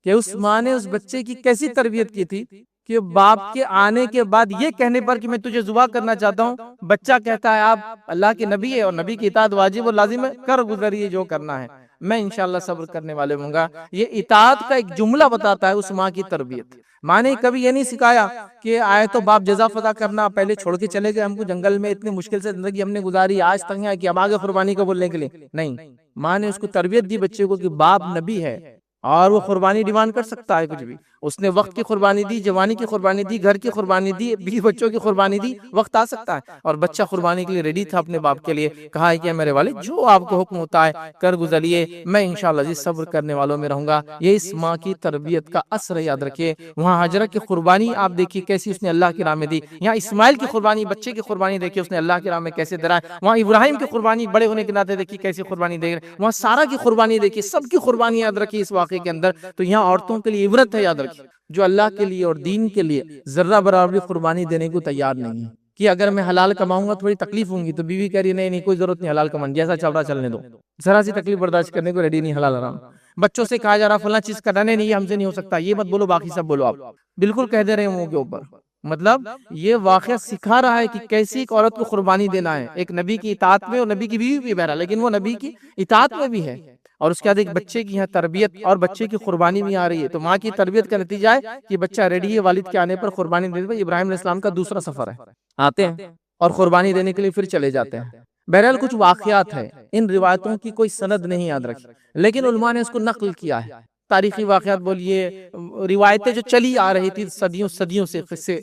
کہ اس ماں نے اس بچے کی کیسی تربیت کی تھی کہ باپ کے آنے کے بعد یہ کہنے پر کہ میں تجھے ذبح کرنا چاہتا ہوں، بچہ کہتا ہے آپ اللہ کے نبی ہے اور نبی کی اطاعت واجب اور لازم ہے، کر گزریے جو کرنا ہے، میں انشاءاللہ صبر کرنے والے ہوں گا۔ یہ اطاعت کا ایک جملہ بتاتا ہے اس ماں کی تربیت۔ ماں نے کبھی یہ نہیں سکھایا کہ آئے تو باپ جزا فضا کرنا، پہلے چھوڑ کے چلے گئے ہم کو جنگل میں، اتنی مشکل سے زندگی ہم نے گزاری، آج تک ہے کہ اب آگے قربانی کو بولنے کے لیے نہیں۔ ماں نے اس کو تربیت دی بچے کو کہ باپ نبی ہے اور وہ قربانی ڈیمانڈ کر سکتا ہے کچھ بھی، اس نے وقت کی قربانی دی، جوانی کی قربانی دی، گھر کی قربانی دی، بیوی بچوں کی قربانی دی، وقت آ سکتا ہے، اور بچہ قربانی کے لیے ریڈی تھا اپنے باپ کے لیے۔ کہا ہے کہ میرے والد جو آپ کو حکم ہوتا ہے کر گزریے، میں انشاءاللہ عزیز صبر کرنے والوں میں رہوں گا۔ یہ اس ماں کی تربیت کا اثر ہے، یاد رکھیے۔ وہاں حجرہ کی قربانی آپ دیکھیے کیسی اس نے اللہ کی راہ میں دی، یہاں اسماعیل کی قربانی، بچے کی قربانی دیکھیے اس نے اللہ کی راہ میں کیسے درا، وہاں ابراہیم کی قربانی بڑے ہونے کے ناطے دیکھیے کیسی قربانی دے رہے، وہاں سارا کی قربانی دیکھیے، سب کی قربانی یاد رکھیے اس واقعے کے اندر۔ تو یہاں عورتوں کے لیے عبرت ہے، یاد رکھیے، جو اللہ کے لیے اور دین کے لیے ذرہ برابر قربانی دینے کو تیار نہیں ہے کہ اگر میں حلال کماؤں گا تھوڑی تکلیف ہوں گی، تو بیوی کہہ رہی نہیں نہیں کوئی ضرورت نہیں حلال کمانے، جیسا چل رہا چلنے دو، ذرا سی تکلیف برداشت کرنے کو ریڈی نہیں، حلال حرام۔ بچوں سے کہا جا رہا فلاں چیز کرنے نہیں، یہ ہم سے نہیں ہو سکتا، یہ مت بولو، باقی سب بولو، آپ بالکل کہہ دے رہے ہیں منہ کے اوپر۔ مطلب یہ واقعہ سکھا رہا ہے کہ کیسی ایک عورت کو قربانی دینا ہے، ایک نبی کی اطاعت میں، اور نبی کی بیوی بھی بہرحال، لیکن وہ نبی کی اطاعت میں بھی ہے، اور اس کے بعد ایک بچے کی یہاں تربیت اور بچے کی قربانی بھی آ رہی ہے۔ تو ماں کی تربیت کا نتیجہ ہے کہ بچہ ریڈی ہے والد کے آنے پر قربانی دینے پر۔ ابراہیم علیہ السلام کا دوسرا سفر ہے، آتے ہیں اور قربانی دینے کے لیے پھر چلے جاتے ہیں۔ بہرحال کچھ واقعات ہیں، ان روایتوں کی کوئی سند نہیں یاد رکھی، لیکن علماء نے اس کو نقل کیا ہے، تاریخی واقعات بولیے، روایتیں جو چلی آ رہی تھی صدیوں سے، قصے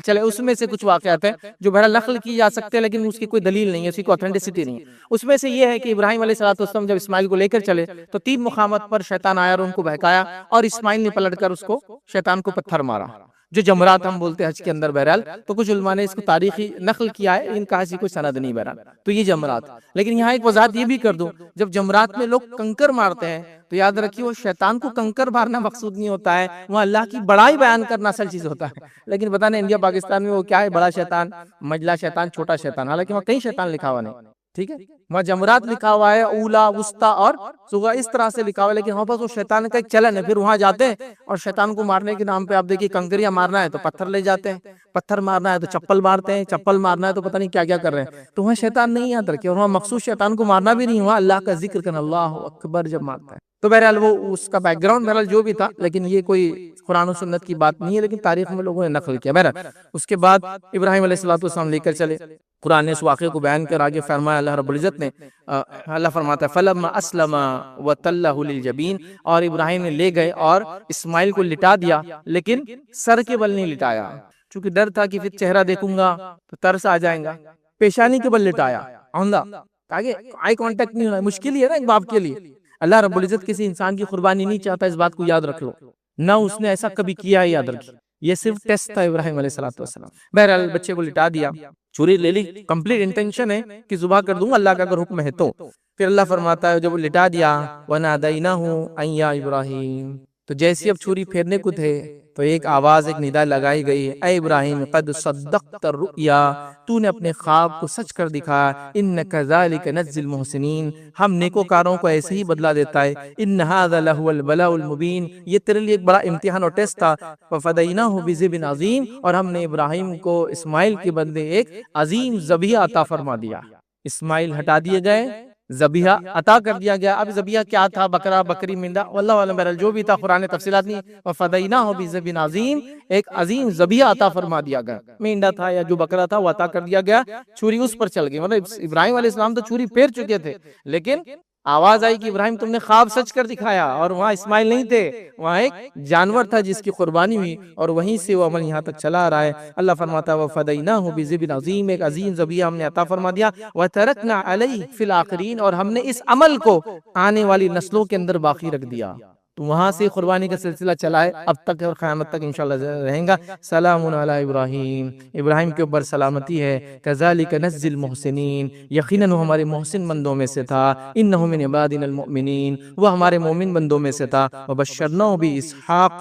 چلے، اس میں سے کچھ واقعات ہیں جو بہرحال نقل کی جا سکتے ہیں، لیکن اس کی کوئی دلیل نہیں ہے، اس کی کوئی اوتھینٹسٹی نہیں ہے۔ اس میں سے یہ ہے کہ ابراہیم علیہ السلام جب اسماعیل کو لے کر چلے تو 3 مقامات پر شیطان آیا اور ان کو بہکایا، اور اسماعیل نے پلٹ کر اس کو، شیطان کو پتھر مارا۔ جو جمرات ہم بولتے ہیں حج کے اندر بہرحال، تو کچھ علماء نے اس کو تاریخی نقل کیا ہے، ان کا ایسی کوئی سند نہیں بہرحال، تو یہ جمرات۔ لیکن یہاں ایک وضاحت یہ بھی کر دوں، جب جمرات میں لوگ کنکر مارتے ہیں تو یاد رکھیے وہ شیطان کو کنکر مارنا مقصود نہیں ہوتا ہے، وہ اللہ کی بڑائی بیان کرنا اصل چیز ہوتا ہے۔ لیکن پتہ نہیں انڈیا پاکستان میں وہ کیا ہے، بڑا شیطان، مجلا شیطان، چھوٹا شیطان، حالانکہ وہاں کئی شیطان لکھا ہوا نہیں، ٹھیک ہے، وہاں جمرات لکھا ہوا ہے، اولا، وسطیٰ اور صغریٰ، اس طرح سے لکھا ہوا ہے، لیکن ہمارے پاس وہ شیطان کا ایک چلن ہے، پھر وہاں جاتے ہیں اور شیطان کو مارنے کے نام پہ آپ دیکھیے کنکریاں مارنا ہے تو پتھر لے جاتے ہیں، پتھر مارنا ہے تو چپل مارتے ہیں، چپل مارنا ہے تو پتہ نہیں کیا کیا کر رہے ہیں، تو وہاں شیطان نہیں یاد رکھے، اور وہاں مخصوص شیطان کو مارنا بھی نہیں، وہاں اللہ کا ذکر کرنا، اللہ اکبر جب مارتا ہے۔ تو بہرحال وہ اس کا بیک گراؤنڈ بہرحال جو بھی تھا، لیکن یہ کوئی قرآن و سنت کی بات نہیں ہے، لیکن تاریخ میں لوگوں نے نقل کیا۔ بہرحال اس کے بعد ابراہیم علیہ السلام لے کر چلے، قرآن نے اس واقعے کو بیان کر آگے فرمایا، اللہ رب العزت نے، اللہ فرماتا ہے فَلَمَّا أَسْلَمَ وَتَلَّهُ لِلْجَبِينِ، اور ابراہیم نے لے گئے اور اسماعیل کو لٹا دیا، لیکن سر کے بل نہیں لٹایا، چونکہ ڈر تھا کہ پھر چہرہ دیکھوں گا تو ترس آ جائیں گا، پیشانی کے بل لٹایا، آندھا، تاکہ آئی کانٹیکٹ نہیں ہونا، مشکل ہی ہے نا ایک باپ کے لیے۔ اللہ رب العزت کسی انسان کی قربانی نہیں چاہتا، اس بات کو یاد رکھ لو، نہ اس نے ایسا کبھی کیا ہے، یاد رکھیے، یہ صرف ٹیسٹ تھا ابراہیم علیہ السلام۔ بہرحال بچے کو لٹا دیا، چوری لے لی، کمپلیٹ انٹینشن ہے کہ ذبح کر دوں گا اللہ کا اگر حکم ہے تو۔ پھر اللہ فرماتا ہے جب وہ لٹا دیا، وَنَادَيْنَاهُ أَن يَا إِبْرَاهِيمُ، تو جیسے اب چھری پھیرنے کو تھے تو ایک آواز، ایک ندا لگائی گئی، اے ابراہیم قد صدقت الرؤیا، تو نے اپنے خواب کو سچ کر دکھایا، ان كذلك نجزي المحسنین، ہم نیکوکاروں کو ایسے ہی بدلہ دیتا ہے، ان هذا لهو البلاء المبین، یہ تیرے لیے ایک بڑا امتحان اور ٹیسٹ تھا، ففدیناہ بذبح عظیم، اور ہم نے ابراہیم کو اسماعیل کے بدلے ایک عظیم ذبیحہ عطا فرما دیا۔ اسماعیل ہٹا دیے گئے، ذبیحہ عطا کر دیا گیا۔ اب ذبیحہ کیا تھا، بکرا، بکری، منڈا، واللہ عالم، بہرحال جو بھی تھا قرآن نے تفصیلات نہیں، وفدیناہ بذبح عظیم، ایک عظیم ذبیحہ عطا فرما دیا گیا، منڈا تھا یا جو بکرا تھا وہ عطا کر دیا گیا، چھری اس پر چل گئی، مطلب ابراہیم علیہ السلام تو چھری پھیر چکے تھے، لیکن آواز آئی کہ ابراہیم تم نے خواب سچ کر دکھایا، اور وہاں اسماعیل نہیں تھے، وہاں ایک جانور تھا جس کی قربانی ہوئی، اور وہیں سے وہ عمل یہاں تک چلا آ رہا ہے۔ اللہ فرماتا ہے وَفَدَيْنَاهُ بِذِبْحٍ عَظِيمٍ، ایک عظیم ذبیحہ ہم نے عطا فرما دیا، وَتَرَكْنَا عَلَيْهِ فِي الْآخِرِينَ، اور ہم نے اس عمل کو آنے والی نسلوں کے اندر باقی رکھ دیا۔ تو وہاں سے قربانی کا سلسلہ چلا ہے اب تک اور قیامت تک انشاءاللہ رہیں گا۔ سلام علی ابراہیم، ابراہیم کے اوپر سلامتی ہے، کذالک نجزی المحسنین، یقیناً وہ ہمارے محسن بندوں میں سے تھا، انہ من عبادنا المؤمنین، وہ ہمارے مومن بندوں میں سے تھا، وبشرناہ باسحاق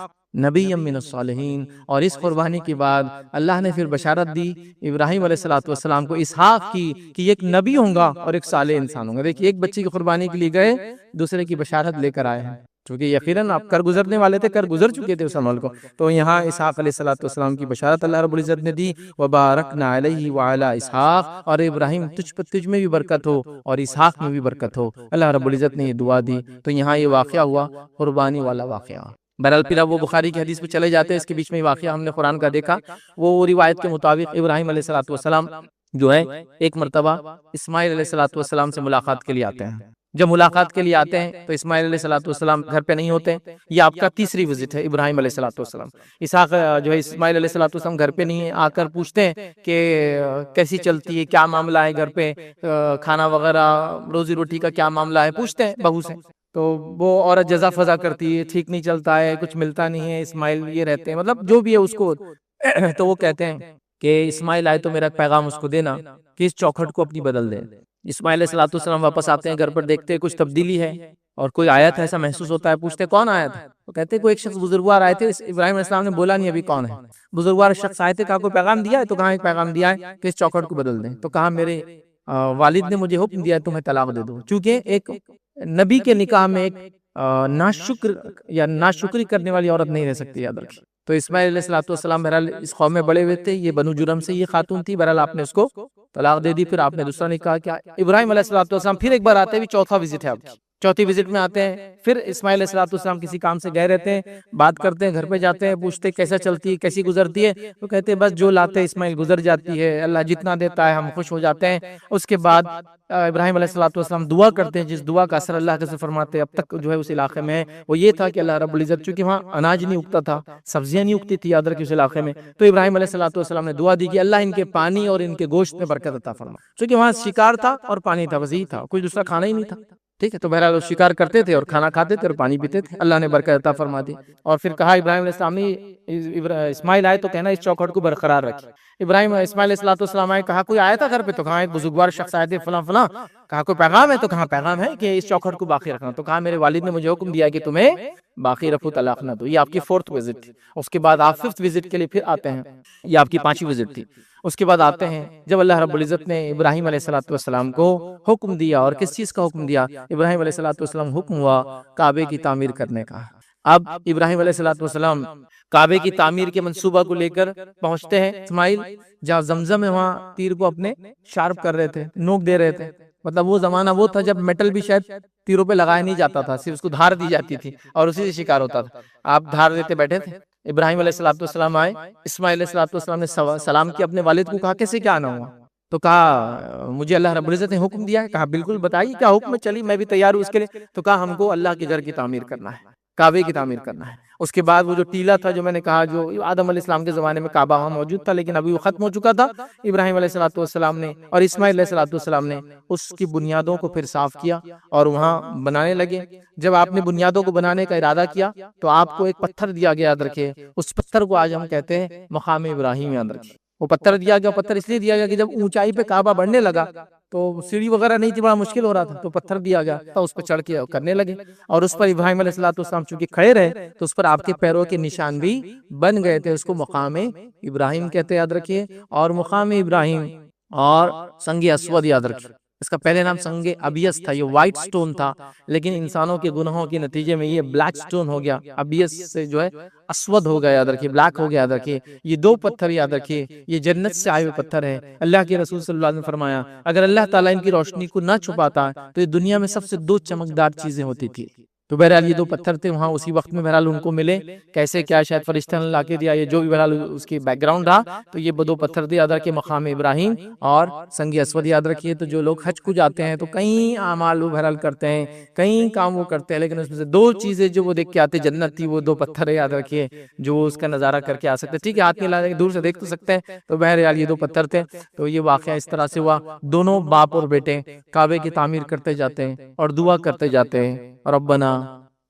نبی من الصالحین، اور اس قربانی کے بعد اللہ نے پھر بشارت دی ابراہیم علیہ السلام کو اسحاق کی کہ یہ ایک نبی ہوں گا اور ایک صالح انسان ہوں گا۔ دیکھیے ایک بچے کی قربانی کے لیے گئے، دوسرے کی بشارت لے کر آئے ہیں، چونکہ یقیناً آپ کر گزرنے والے تھے، کر گزر چکے تھے اس عمل کو، تو یہاں اسحاق علیہ السلام کی بشارت اللہ رب العزت نے دی، وبارکنا علیہ وعلی اسحاق، اور ابراہیم تجھ میں بھی برکت ہو اور اسحاق میں بھی برکت ہو، اللہ رب العزت نے یہ دعا دی۔ تو یہاں یہ واقعہ ہوا قربانی والا واقعہ۔ بہرحال پھر اب وہ بخاری کی حدیث پہ چلے جاتے ہیں، اس کے بیچ میں واقعہ ہم نے قرآن کا دیکھا، وہ روایت کے مطابق ابراہیم علیہ السلام جو ہے ایک مرتبہ اسماعیل علیہ السلام سے ملاقات کے لیے آتے ہیں۔ جب ملاقات کے لیے آتے ہیں تو اسماعیل علیہ السلام گھر پہ نہیں ہوتے، یہ آپ کا تیسری وزٹ ہے ابراہیم علیہ السلام۔ اسحاق جو ہے اسماعیل علیہ السلام گھر پہ نہیں ہے، آ کر پوچھتے ہیں کہ کیسی چلتی ہے، کیا معاملہ ہے گھر پہ، کھانا وغیرہ روزی روٹی کا کیا معاملہ ہے، پوچھتے ہیں بہو سے، تو وہ عورت جزا فضا کرتی ہے، ٹھیک نہیں چلتا ہے، کچھ ملتا نہیں ہے، اسماعیل یہ رہتے ہیں، مطلب جو بھی ہے اس کو، تو وہ کہتے ہیں کہ اسماعیل آئے تو میرا پیغام اس کو دینا کہ اس چوکھٹ کو اپنی بدل دے۔ اسماعیل علیہ السلام واپس آتے ہیں، گھر پر دیکھتے ہیں کچھ تبدیلی ہے اور کوئی آیا تھا ایسا محسوس ہوتا ہے، پوچھتے کون آیا تھا، وہ کہتے کوئی ایک شخص بزرگوار آئے تھے، ابراہیم علیہ السلام نے بولا نہیں ابھی کون ہے، بزرگوار شخص آئے تھے، کہا کوئی پیغام دیا ہے، تو کہاں ایک پیغام دیا ہے کہ اس چوکھٹ کو بدل دیں، تو کہا میرے والد نے مجھے حکم دیا ہے تمہیں طلاق دے دو، چونکہ ایک نبی کے نکاح میں ایک ناشکر یا ناشکری کرنے والی عورت نہیں رہ سکتی، یاد رکھیں۔ تو اسماعیل علیہ السلام بہرحال اس قوم میں بڑے ہوئے تھے، یہ بنو جرم سے یہ خاتون تھی، بہرحال آپ نے اس کو طلاق دے دی، پھر آپ نے دوسرا نکاح کیا۔ ابراہیم علیہ السلام پھر ایک بار آتے ہوئے، چوتھا وزٹ ہے آپ کی، چوتھی وزٹ میں آتے ہیں، پھر اسماعیل علیہ السلام کسی کام سے گئے رہتے ہیں، بات کرتے ہیں، گھر پہ جاتے ہیں، پوچھتے کیسا چلتی ہے، کیسی گزرتی ہے، تو کہتے ہیں بس جو لاتے اسماعیل گزر جاتی ہے، اللہ جتنا دیتا ہے ہم خوش ہو جاتے ہیں۔ اس کے بعد ابراہیم علیہ السلام دعا کرتے ہیں، جس دعا کا اثر اللہ کے سے فرماتے ہیں اب تک جو ہے اس علاقے میں وہ یہ تھا کہ اللہ رب العزت، چونکہ وہاں اناج نہیں اگتا تھا، سبزیاں نہیں اگتی تھی، یاد رکھیں اس علاقے میں، تو ابراہیم علیہ السلام نے دعا دی کہ اللہ ان کے پانی اور ان کے گوشت میں برکت عطا فرما، چونکہ وہاں شکار تھا اور پانی تھا، وسیع تھا، کوئی دوسرا کھانا ہی نہیں تھا۔ ٹھیک ہے. تو بہرحال وہ شکار کرتے تھے اور کھانا کھاتے تھے اور پانی پیتے تھے. اللہ نے برکت عطا فرما دی. اور پھر کہا ابراہیم علیہ السلام نے اسماعیل آئے تو کہنا اس چوکھٹ کو برقرار رکھے. اسماعیل علیہ السلام آئے, کہا کوئی آیا تھا گھر پہ؟ تو کہا ایک بزرگوار شخص آئے تھے فلاں فلاں. کہا کوئی پیغام ہے؟ تو کہا پیغام ہے کہ اس چوکھٹ کو باقی رکھنا. تو کہا میرے والد نے مجھے حکم دیا کہ تمہیں باقی رکھو, طلاق نہ دو. یہ آپ کی 4th وزٹ تھی. اس کے بعد آپ 5th وزٹ کے لیے پھر آتے ہیں. یہ آپ کی 5ویں وزٹ تھی. اس کے بعد آتے ہیں جب اللہ رب العزت نے ابراہیم علیہ السلام کو حکم دیا. اور کس چیز کا حکم دیا؟ ابراہیم علیہ السلام حکم ہوا کعبے کی تعمیر کرنے کا. اب ابراہیم علیہ السلام کعبے کی تعمیر کے منصوبہ کو لے کر پہنچتے ہیں. اسماعیل جہاں زمزم ہے وہاں تیر کو اپنے شارپ کر رہے تھے, نوک دے رہے تھے. مطلب وہ زمانہ وہ تھا جب میٹل بھی شاید تیروں پہ لگایا نہیں جاتا تھا, صرف اس کو دھار دی جاتی تھی اور اسی سے شکار ہوتا تھا. آپ دھار دیتے بیٹھے تھے. ابراہیم علیہ السلام آئے. اسماعیل علیہ السلام نے سلام کیا اپنے والد کو. کہا کیسے کیا آنا ہوا؟ تو کہا مجھے اللہ رب العزت نے حکم دیا ہے. کہا بالکل بتائیے کیا حکم ہے, چلیے میں بھی تیار ہوں اس کے لیے. تو کہا ہم کو اللہ کے گھر کی تعمیر کرنا ہے, کعبے کی تعمیر کرنا ہے. اس کے بعد وہ جو ٹیلا تھا جو میں نے کہا, جو آدم علیہ السلام کے زمانے میں کعبہ وہاں موجود تھا لیکن ابھی وہ ختم ہو چکا تھا. ابراہیم علیہ السلام نے اور اسماعیل علیہ السلام نے اس کی بنیادوں کو پھر صاف کیا اور وہاں بنانے لگے. جب آپ نے بنیادوں کو بنانے کا ارادہ کیا تو آپ کو ایک پتھر دیا گیا, یاد رکھے. اس پتھر کو آج ہم کہتے ہیں مقام ابراہیم, یاد رکھے. وہ پتھر دیا گیا, پتھر اس لیے دیا گیا کہ جب اونچائی پہ کعبہ بڑھنے لگا تو سیڑھی وغیرہ نہیں تھی, بڑا مشکل ہو رہا تھا, تو پتھر دیا گیا تو اس پہ چڑھ کے کرنے لگے. اور اس پر ابراہیم علیہ السلام چونکہ کھڑے رہے تو اس پر آپ کے پیروں کے نشان بھی بن گئے تھے. اس کو مقام ابراہیم کہتے, یاد رکھیے. اور مقام ابراہیم اور سنگ اسود, یاد رکھیے. اس کا پہلے نام سنگ ابیس تھا, یہ وائٹ سٹون تھا, لیکن انسانوں کے گناہوں کے نتیجے میں یہ بلیک سٹون ہو گیا. ابیس سے جو ہے اسود ہو گیا, یاد رکھیے, بلیک ہو گیا, یاد رکھیے. یہ 2 پتھر یاد رکھیے, یہ جنت سے آئے ہوئے پتھر ہیں. اللہ کے رسول صلی اللہ علیہ وسلم نے فرمایا اگر اللہ تعالیٰ ان کی روشنی کو نہ چھپاتا تو یہ دنیا میں سب سے 2 چمکدار چیزیں ہوتی تھی. تو بہرحال یہ 2 پتھر تھے وہاں اسی وقت میں, بہرحال ان کو ملے. کیسے کیا, شاید فرشتہ نے لا کے دیا, یہ جو بھی بہرحال اس کی بیک گراؤنڈ رہا. تو یہ 2 پتھر تھے, یاد رکھیے, مقام ابراہیم اور سنگ اسود, یاد رکھیے. تو جو لوگ حج کو جاتے ہیں تو کئی اعمال وہ بہرحال کرتے ہیں, کئی کام وہ کرتے ہیں, لیکن اس میں سے 2 چیزیں جو وہ دیکھ کے آتے جنت تھی, وہ 2 پتھر ہے, یاد رکھیے, جو اس کا نظارہ کر کے آ سکتے. ٹھیک ہے, ہاتھ میں لا کے دور سے دیکھ تو سکتے ہیں. تو بہرحال یہ 2 پتھر تھے. تو یہ واقعہ اس طرح سے ہوا. دونوں باپ اور بیٹے کعبے کی تعمیر کرتے جاتے ہیں اور دعا کرتے جاتے ہیں, ربنا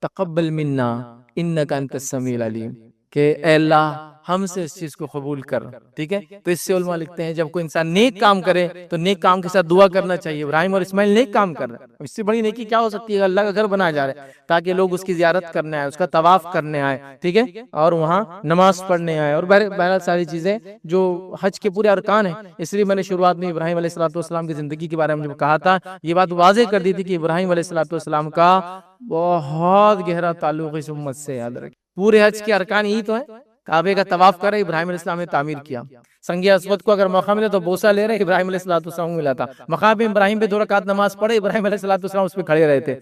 تقبل منا انک انت السمیع العلیم, کہ اے اللہ ہم سے اس چیز کو قبول کر. ٹھیک ہے. تو اس سے علماء لکھتے ہیں جب کوئی انسان نیک کام کرے تو نیک کام کے ساتھ دعا کرنا چاہیے. ابراہیم اور اسماعیل نیک کام کر رہے ہیں, اس سے بڑی نیکی کیا ہو سکتی ہے؟ اللہ کا گھر بنایا جا رہا ہے تاکہ لوگ اس کی زیارت کرنے آئے, اس کا طواف کرنے آئے. ٹھیک ہے, اور وہاں نماز پڑھنے آئے, اور بہرحال ساری چیزیں جو حج کے پورے ارکان ہیں. اس لیے میں نے شروعات میں ابراہیم علیہ السلام کی زندگی کے بارے میں جب کہا تھا, یہ بات واضح کر دی تھی کہ ابراہیم علیہ السلام کا بہت گہرا تعلق اس امت سے, یاد رکھیں. پورے حج کے ارکان یہی تو ہے, کعبے کا طواف کرے, ابراہیم علیہ السلام نے تعمیر کیا. سنگ اسود کو اگر موقع ملے تو بوسہ لے رہے, ابراہیم علیہ السلام کو ملا تھا. مقام ابراہیم پہ 2 رکعت نماز پڑھے, ابراہیم علیہ السلام اس پہ کھڑے رہے تھے.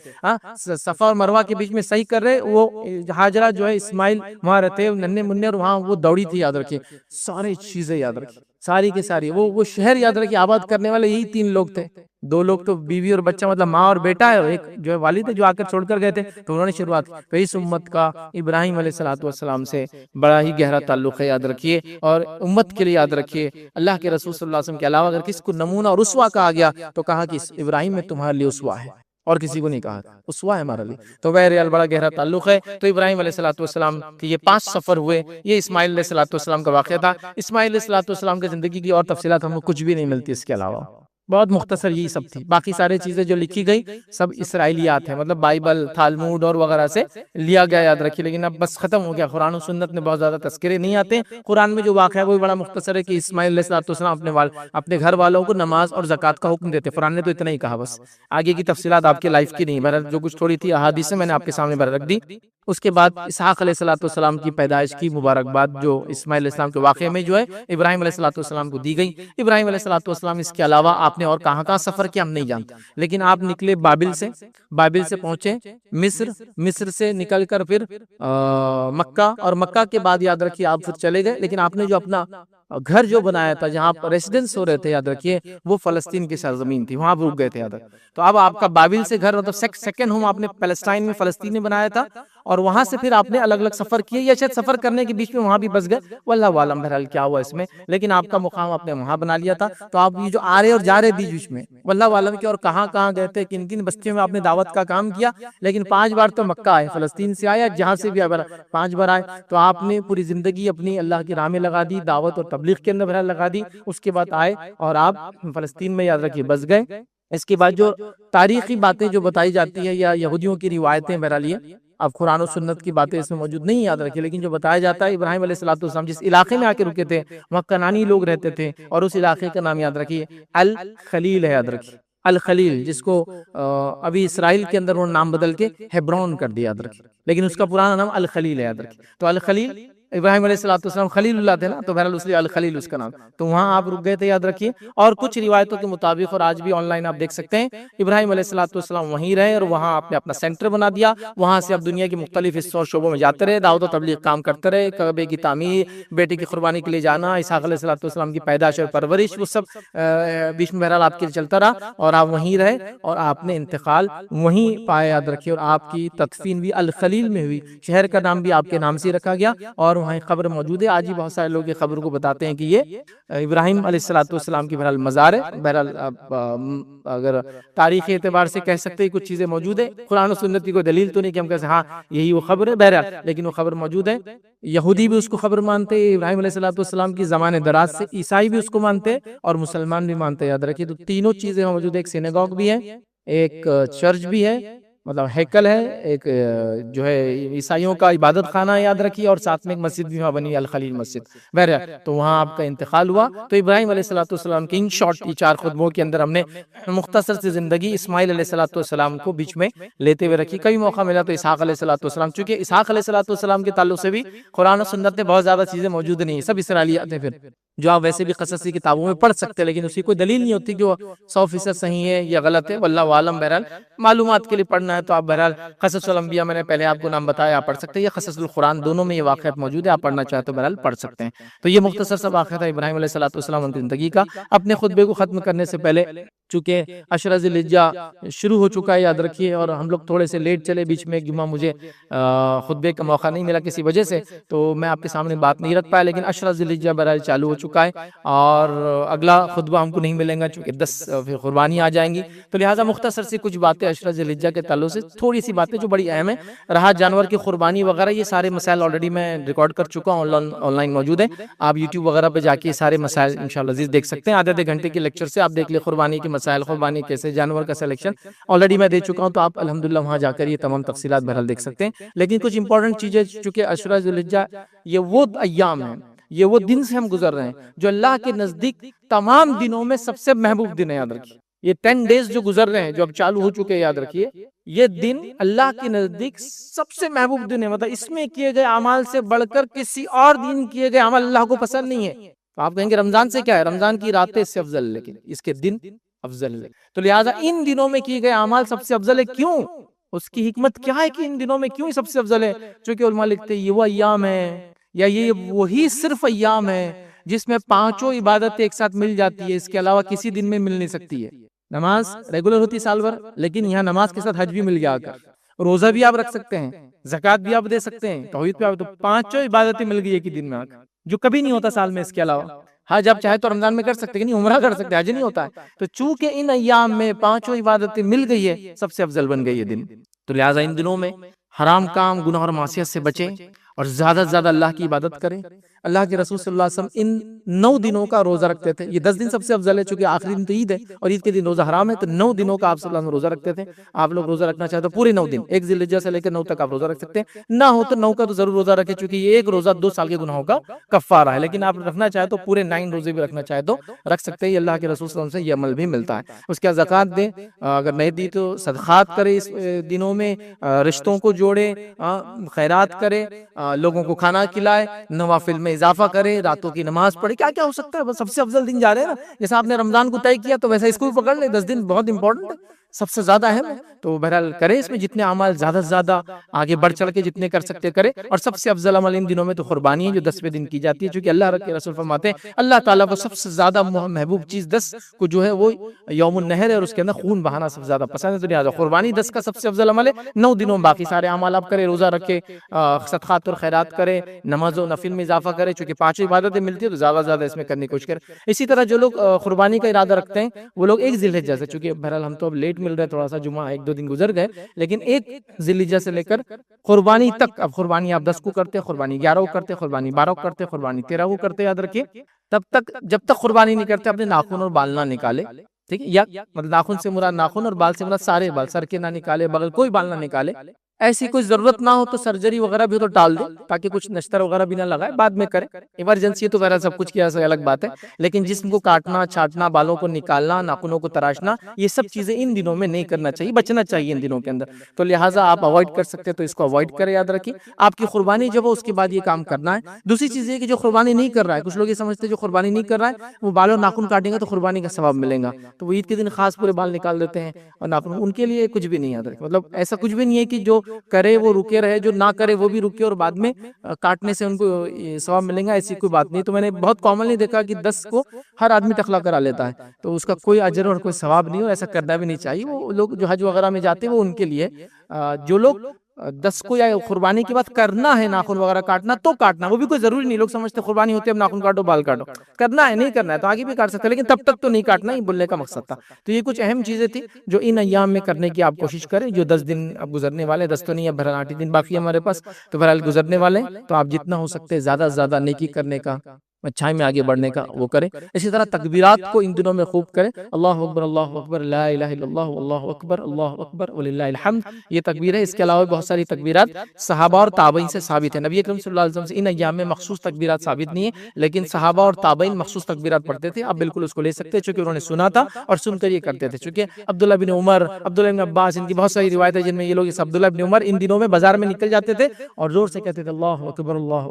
صفا اور مروہ کے بیچ میں صحیح کر رہے, وہ ہاجرہ جو ہے اسماعیل وہاں رہتے ننھے منھے, اور وہاں وہ دوڑی تھی, یاد رکھیے. ساری چیزیں یاد رکھیے, ساری کے ساری. وہ شہر یاد رکھیے, آباد کرنے والے یہی 3 لوگ تھے. 2 لوگ تو بیوی اور بچہ, مطلب ماں اور بیٹا ہے, اور ایک جو ہے والد ہے جو آ کر چھوڑ کر گئے تھے. تو انہوں نے شروعات کی. تو اس امت کا ابراہیم علیہ السلام سے بڑا ہی گہرا تعلق ہے, یاد رکھیے. اور امت کے لیے یاد رکھیے, اللہ کے رسول صلی اللہ علیہ وسلم کے علاوہ اگر کسی کو نمونہ اور اسوہ کہا گیا تو کہا کہ ابراہیم میں تمہارے لیے اسوہ ہے, اور کسی کو نہیں کہا, اسوہ ہے ہمارے لیے. تو بہرحال بڑا گہرا تعلق ہے. تو ابراہیم علیہ السلام کے یہ 5 سفر ہوئے. یہ اسماعیل علیہ السلام کا واقعہ تھا. اسماعیل علیہ السلام کی زندگی کی اور تفصیلات ہم کو کچھ بھی نہیں ملتی اس کے علاوہ. بہت مختصر یہی سب تھی. باقی سارے چیزیں جو لکھی گئی سب اسرائیلیات ہیں, مطلب بائبل, تھالموڈ اور وغیرہ سے لیا گیا, یاد رکھیے. لیکن اب بس ختم ہو گیا. قرآن و سنت میں بہت زیادہ تذکرے نہیں آتے. قرآن میں جو واقعہ ہے وہ بڑا مختصر ہے کہ اسماعیل علیہ السلام اپنے گھر والوں کو نماز اور زکوٰۃ کا حکم دیتے. قرآن نے تو اتنا ہی کہا بس, آگے کی تفصیلات آپ کے لائف کی نہیں. بہرحال جو کچھ تھوڑی تھی احادیث سے میں نے آپ کے سامنے رکھ دی. اس کے بعد اسحاق علیہ السلام کی پیدائش کی مبارکباد جو اسماعیل علیہ السلام کے واقعے میں جو ہے ابراہیم علیہ السلام کو دی گئی. ابراہیم علیہ السلام اس کے علاوہ آپ نے اور کہاں سفر کیا ہم نہیں جانتے, لیکن آپ نکلے بابل سے پہنچے مصر سے نکل کر پھر مکہ, اور مکہ کے بعد یاد رکھیے آپ پھر چلے گئے. لیکن آپ نے جو اپنا گھر جو بنایا تھا جہاں پر ریسیڈنس ہو رہے تھے یاد رکھیے وہ فلسطین کی سرزمین تھی، وہاں رک گئے تھے یاد رکھیے۔ تو اب آپ کا بابل سے گھر مطلب سیکنڈ ہوم آپ نے پیلسٹائن میں فلسطین میں بنایا تھا، اور وہاں سے پھر آپ نے الگ الگ سفر کیے یا شاید سفر کرنے کے بیچ میں وہاں بھی بس گئے، واللہ عالم بہرحال کیا ہوا اس میں، لیکن آپ کا مقام آپ نے وہاں بنا لیا تھا۔ تو آپ یہ جو آ رہے اور جا رہے بیچ میں واللہ عالم کے، اور کہاں کہاں گئے تھے، کن کن بستیوں میں آپ نے دعوت کا کام کیا، لیکن 5 بار تو مکہ آئے، فلسطین سے آیا، جہاں سے بھی 5 بار آئے، تو آپ نے پوری زندگی اپنی اللہ کی راہ میں لگا دی، دعوت اور تبلیغ کے اندر بہرحال لگا دی، اس کے بعد آئے اور آپ فلسطین میں یاد رکھیے بس گئے۔ اس کے بعد جو تاریخی باتیں جو بتائی جاتی ہے یا یہودیوں کی روایتیں بہرحال یہ اب قرآن و سنت کی باتیں اس میں موجود نہیں یاد رکھیے، لیکن جو بتایا جاتا ہے ابراہیم علیہ السلام جس علاقے میں آ کے رکے تھے وہاں کنانی لوگ رہتے تھے، اور اس علاقے کا نام یاد رکھیے الخلیل ہے، یاد رکھیے الخلیل، جس کو ابھی اسرائیل کے اندر وہ نام بدل کے ہیبرون کر دیا یاد رکھیے، لیکن اس کا پرانا نام الخلیل ہے یاد رکھیے۔ تو الخلیل ابراہیم علیہ السلام خلیل اللہ تھے نا، تو بہرحال اس لیے الخلیل اس کا نام، تو وہاں آپ رک گئے تھے یاد رکھیے۔ اور کچھ روایتوں کے مطابق، اور آج بھی آن لائن آپ دیکھ سکتے ہیں، ابراہیم علیہ السلام وہیں رہے اور وہاں آپ نے اپنا سینٹر بنا دیا، وہاں سے اب دنیا کے مختلف حصوں اور شعبوں میں جاتے رہے، دعوت و تبلیغ کام کرتے رہے، کعبے کی تعمیر، بیٹے کی قربانی کے لیے جانا، اسحاق علیہ السلام کی پیدائش اور پرورش، وہ سب بیچ میں بہرحال آپ کے لیے چلتا رہا، اور آپ وہیں رہے اور آپ نے انتقال وہیں پایا یاد رکھیے، اور آپ کی تدفین بھی الخلیل میں ہوئی، شہر کا نام بھی آپ کے نام سے رکھا گیا، اور وہاں قبر موجود ہے۔ آج ہی بہت سارے لوگ یہ خبر کو بتاتے ہیں کہ یہ ابراہیم علیہ السلام کی بہرحال مزار ہے۔ بہرحال اگر تاریخی اعتبار سے کہہ سکتے ہیں کچھ چیزیں موجود ہیں، قرآن و سنت کی کوئی دلیل تو نہیں کہ ہم کہتے ہیں ہاں یہی وہ خبر ہے، بہرحال لیکن وہ خبر موجود ہے۔ یہودی بھی اس کو خبر مانتے ہیں ابراہیم علیہ السلام کی زمانے دراز سے، عیسائی بھی اس کو مانتے ہیں اور مسلمان بھی مانتے ہیں یاد رکھیے۔ تو تینوں چیزیں موجود ہیں، ایک سینیگوگ بھی ہے، ایک چرچ بھی ہے، مطلب ہیکل ہے، ایک جو ہے عیسائیوں کا عبادت خانہ یاد رکھیے، اور ساتھ میں ایک مسجد بھی وہاں بنی، الخلیل مسجد۔ بہرحال تو وہاں آپ کا انتقال ہوا۔ تو ابراہیم علیہ السلام کی ان شارٹ 4 خطبوں کے اندر ہم نے مختصر سی زندگی اسماعیل علیہ السلام کو بیچ میں لیتے ہوئے رکھی۔ کبھی موقع ملا تو اسحاق علیہ السلام، چونکہ اسحاق علیہ السلام کے تعلق سے بھی قرآن و سنت میں بہت زیادہ چیزیں موجود نہیں ہیں، سب اسرائیلیات ہیں، پھر جو آپ ویسے بھی قصصی کتابوں میں پڑھ سکتے ہیں، لیکن اس کی کوئی دلیل نہیں ہوتی کہ وہ 100% صحیح ہے یا غلط ہے، واللہ عالم۔ بہرحال معلومات کے لیے پڑھنا ہے تو آپ بہرحال قصص الانبیاء میں نے پہلے آپ کو نام بتایا، آپ پڑھ سکتے ہیں، یا قصص القرآن، دونوں میں یہ واقعات موجود ہے، آپ پڑھنا چاہے تو بہرحال پڑھ سکتے ہیں۔ تو یہ مختصر سا واقعہ تھا ابراہیم علیہ السلام کی زندگی کا۔ اپنے خطبے کو ختم کرنے سے پہلے، چونکہ عشرہ ذی الحجہ شروع ہو چکا ہے یاد رکھیے، اور ہم لوگ تھوڑے سے لیٹ چلے، بیچ میں ایک جمعہ مجھے خطبے کا موقع نہیں ملا کسی وجہ سے، تو میں آپ کے سامنے بات نہیں رکھ پایا، لیکن عشرہ ذی الحجہ بہرحال چالو ہو چکا ہے، اور اگلا خطبہ ہم کو نہیں ملے گا چونکہ 10 پھر قربانی آ جائیں گی، تو لہٰذا مختصر سی کچھ باتیں عشرہ ذی الحجہ کے تعلق سے، تھوڑی سی باتیں جو بڑی اہم ہیں، رہا جانور کی قربانی وغیرہ، یہ سارے مسائل آلریڈی میں ریکارڈ کر چکا ہوں، آن لائن موجود ہے، آپ یوٹیوب وغیرہ پہ جا کے سارے مسائل انشاءاللہ عزیز دیکھ سکتے ہیں، آدھے گھنٹے کے لیکچر سے آپ دیکھ لیں قربانی کے مسائل، قربانی کیسے، جانور کا سلیکشن آلریڈی میں دے چکا ہوں، تو آپ الحمدللہ وہاں جا کر یہ تمام تفصیلات بہرحال دیکھ سکتے ہیں۔ لیکن کچھ امپورٹنٹ چیزیں، چونکہ عشرہ ذی الحجہ یہ وہ ایام ہیں، یہ وہ دن سے ہم گزر رہے ہیں جو اللہ کے نزدیک تمام دنوں میں سب سے محبوب دن ہے، یاد رکھیے۔ یہ 10 ڈیز جو گزر رہے ہیں، جو اب چالو ہو چکے ہیں، یاد رکھیے یہ دن اللہ کے نزدیک سب سے محبوب دن ہے، مطلب اس میں کیے گئے اعمال سے بڑھ کر کسی اور دن کیے گئے عمل اللہ کو پسند نہیں ہے۔ تو آپ کہیں گے رمضان سے کیا ہے، رمضان کی راتیں اس سے افضل، لیکن اس کے دن افضل ہے، تو لہٰذا ان دنوں میں کیے گئے اعمال سب سے افضل ہے۔ کیوں؟ اس کی حکمت کیا ہے کہ ان دنوں میں کیوں سب سے افضل ہے؟ چونکہ علماء لکھتے ہیں یہ وہ ایام ہے، یا یہ وہی صرف ایام ہے جس میں 5 عبادتیں ایک ساتھ مل جاتی ہے، اس کے علاوہ کسی دن میں مل نہیں سکتی ہے۔ نماز ریگولر ہوتی سال بھر، لیکن یہاں نماز کے ساتھ حج بھی مل گیا کر، روزہ بھی آپ رکھ سکتے ہیں، زکوٰۃ بھی آپ دے سکتے ہیں، توحید پہ آپ، تو 5 عبادتیں مل گئی ایک ہی دن میں آ کر، جو کبھی نہیں ہوتا سال میں اس کے علاوہ۔ حج آپ چاہے تو رمضان میں کر سکتے ہیں، نہیں عمرہ کر سکتے ہیں، حج نہیں ہوتا ہے۔ تو چونکہ ان ایام میں 5 عبادتیں مل گئی ہے، سب سے افضل بن گئی یہ دن، تو لہٰذا ان دنوں میں حرام کام، گناہ اور معصیت سے بچیں، اور زیادہ سے زیادہ اللہ کی عبادت کریں۔ اللہ کے رسول صلی اللہ علیہ وسلم ان 9 دنوں کا روزہ رکھتے تھے، یہ 10 دن سب سے افضل ہے چونکہ آخری دن تو عید ہے اور عید کے دن روزہ حرام ہے، تو 9 دنوں کا آپ صلی اللہ علیہ وسلم روزہ رکھتے تھے۔ آپ لوگ روزہ رکھنا چاہتے تو پورے 9 دن، 1 ذی الحجہ سے لے کر 9 تک آپ روزہ رکھ سکتے ہیں، نہ ہو تو 9 کا تو ضرور روزہ رکھیں، چونکہ یہ ایک روزہ 2 سال کے گناہوں کا کفارہ ہے، لیکن آپ رکھنا چاہے تو پورے 9 روزے بھی رکھنا چاہے تو رکھ سکتے ہیں، یہ اللہ کے رسول صلی اللہ علیہ وسلم سے یہ عمل بھی ملتا ہے۔ اس کے بعد زکوٰۃ دیں، اگر نہیں دی تو صدقات کرے، اس دنوں میں رشتوں کو جوڑے، خیرات کرے، لوگوں کو کھانا کھلائے، نوافل میں اضافہ کرے، راتوں کی نماز پڑھے، کیا کیا ہو سکتا ہے، بس سب سے افضل دن جا رہے ہیں نا، جیسا آپ نے رمضان کو طے کیا تو ویسا اس کو بھی پکڑ لے، 10 دن بہت امپورٹنٹ ہے، سب سے زیادہ اہم ہے، تو بہرحال کرے اس میں جتنے اعمال زیادہ سے زیادہ آگے بڑھ چڑھ کے جتنے کر سکتے کرے، اور سب سے افضل عمل ان دنوں میں تو قربانی ہے جو 10ویں دن کی جاتی ہے، چونکہ اللہ کے رسول فرماتے ہیں اللہ تعالیٰ کو سب سے زیادہ محبوب چیز 10 کو جو ہے وہ یوم النحر ہے، اور اس کے اندر خون بہانا سب سے زیادہ پسند ہے، تو لہٰذا قربانی 10 کا سب سے افضل عمل ہے۔ 9 دنوں میں باقی سارے اعمال آپ کرے، روزہ رکھے، صدقات اور خیرات کرے، نماز و نفل میں اضافہ کرے، چونکہ 5 عبادتیں ملتی ہے تو زیادہ سے زیادہ اس میں کرنے کی کوشش کرے۔ اسی طرح جو لوگ قربانی کا ارادہ رکھتے ہیں وہ لوگ 1 ذی الحجہ سے، چونکہ بہرحال ہم تو اب لیٹ مل رہے ہیں، تھوڑا سا جمعہ 1-2 دن گزر گئے، لیکن 1 ذی الحجہ سے لے کر قربانی تک، اب قربانی آپ 10 کو کرتے، قربانی 11 کو کرتے، قربانی 12 کو کرتے، قربانی 13 کو کرتے، یاد رکھیے تب تک جب تک قربانی نہیں کرتے اپنے ناخن اور بال نہ نکالے، ٹھیک ہے، یا مطلب ناخن سے مراد ناخن اور بال سے مراد سارے بال، سر کے نہ نکالے، بغل کوئی بال نہ نکالے، ایسی کوئی ضرورت نہ ہو تو سرجری وغیرہ بھی ہو تو ٹال دے، تاکہ کچھ نشتر وغیرہ بھی نہ لگائے، بعد میں کرے، ایمرجنسی ہے تو وغیرہ سب کچھ کیا سے الگ بات ہے، لیکن جسم کو کاٹنا، چھاٹنا، بالوں کو نکالنا، ناخنوں کو تراشنا، یہ سب چیزیں ان دنوں میں نہیں کرنا چاہیے، بچنا چاہیے ان دنوں کے اندر، تو لہٰذا آپ اوائڈ کر سکتے تو اس کو اوائڈ کرے، یاد رکھیے آپ کی قربانی جب ہو اس کے بعد یہ کام کرنا ہے۔ دوسری چیز یہ کہ جو قربانی نہیں کر رہا ہے، کچھ لوگ یہ سمجھتے ہیں جو قربانی نہیں کر رہا ہے وہ بال اور ناخن کاٹیں گا تو قربانی کا ثواب ملے گا، تو وہ عید کے دن خاص پورے بال نکال دیتے ہیں اور ناخن، ان کے لیے کچھ بھی نہیں، یاد رکھیں، مطلب ایسا کچھ بھی نہیں ہے کہ جو کرے وہ رکے رہے، جو نہ کرے وہ بھی رکے اور بعد میں کاٹنے سے ان کو ثواب ملے گا، ایسی کوئی بات نہیں۔ تو میں نے بہت کامنلی دیکھا کہ 10 کو ہر آدمی تخلا کرا لیتا ہے، تو اس کا کوئی اجر اور کوئی ثواب نہیں، اور ایسا کرنا بھی نہیں چاہیے۔ وہ لوگ جو حج وغیرہ میں جاتے ہیں وہ ان کے لیے، جو لوگ 10 کو یا قربانی کے بعد کرنا ہے ناخن وغیرہ کاٹنا تو کاٹنا، وہ بھی کوئی ضروری نہیں، لوگ سمجھتے قربانی ہوتی ہے اب ناخن کاٹو بال کاٹو، کرنا ہے نہیں کرنا ہے تو آگے بھی کاٹ سکتے، لیکن تب تک تو نہیں کاٹنا، یہ بولنے کا مقصد تھا۔ تو یہ کچھ اہم چیزیں تھی جو ان ایام میں کرنے کی آپ کوشش کریں، جو 10 دن اب گزرنے والے، 10 تو نہیں اب بہرحال 8 دن باقی ہمارے پاس، تو بہرحال گزرنے والے، تو آپ جتنا ہو سکتے زیادہ سے زیادہ نیکی کرنے کا، اچھائی میں آگے بڑھنے کا وہ کریں۔ اسی طرح تکبیرات کو ان دنوں میں خوب کریں، اللہ اکبر لا الہ الا اللہ اللہ اکبر وللہ الحمد، یہ تکبیر ہے۔ اس کے علاوہ بہت ساری تکبیرات صحابہ اور تابعین سے ثابت ہے، نبی اکرم صلی اللہ علیہ وسلم سے ان ایام میں مخصوص تکبیرات ثابت نہیں ہے، لیکن صحابہ اور تابعین مخصوص تکبیرات پڑھتے تھے، آپ بالکل اس کو لے سکتے ہیں چونکہ انہوں نے سنا تھا اور سن کر یہ کرتے تھے، چونکہ عبداللہ بن عمر، عبداللہ بن عباس، ان کی بہت ساری روایتیں جن میں یہ لوگ، عبداللہ بن عمر ان دنوں میں بازار میں نکل جاتے تھے اور زور سے کہتے تھے اللہ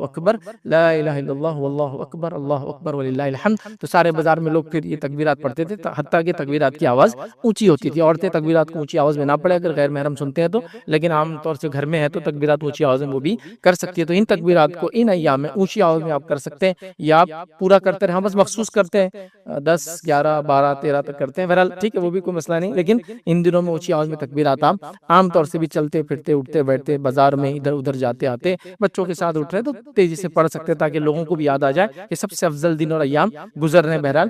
اکبر لا الہ الا اللہ واللہ اکبر وللہ الحمد، تو سارے بازار میں لوگ پھر یہ تکبیرات پڑھتے تھے، حتیٰ کہ تکبیرات کی آواز اونچی ہوتی تھی۔ عورتیں تکبیرات کو اونچی آواز میں نہ پڑھے اگر غیر محرم سنتے ہیں تو، لیکن عام طور سے گھر میں ہے تو تکبیرات اونچی آواز میں وہ بھی کر سکتی ہے، تو ان تکبیرات کو ان ایام میں اونچی آواز میں آپ کر سکتے ہیں، یا آپ پورا کرتے رہے، ہم بس مخصوص کرتے ہیں 10 11 12 13 تک کرتے ہیں، بہرحال ٹھیک ہے وہ بھی کوئی مسئلہ نہیں، لیکن ان دنوں میں اونچی آواز میں تکبیرات آپ عام طور سے بھی چلتے پھرتے اٹھتے بیٹھتے بازار میں ادھر ادھر جاتے آتے بچوں کے ساتھ اٹھ رہے تو تیزی سے پڑھ سکتے ہیں، تاکہ لوگوں کو بھی یاد آ جائے کہ سب سے افضل دن اور ایام گزر رہے ہیں۔ بہرحال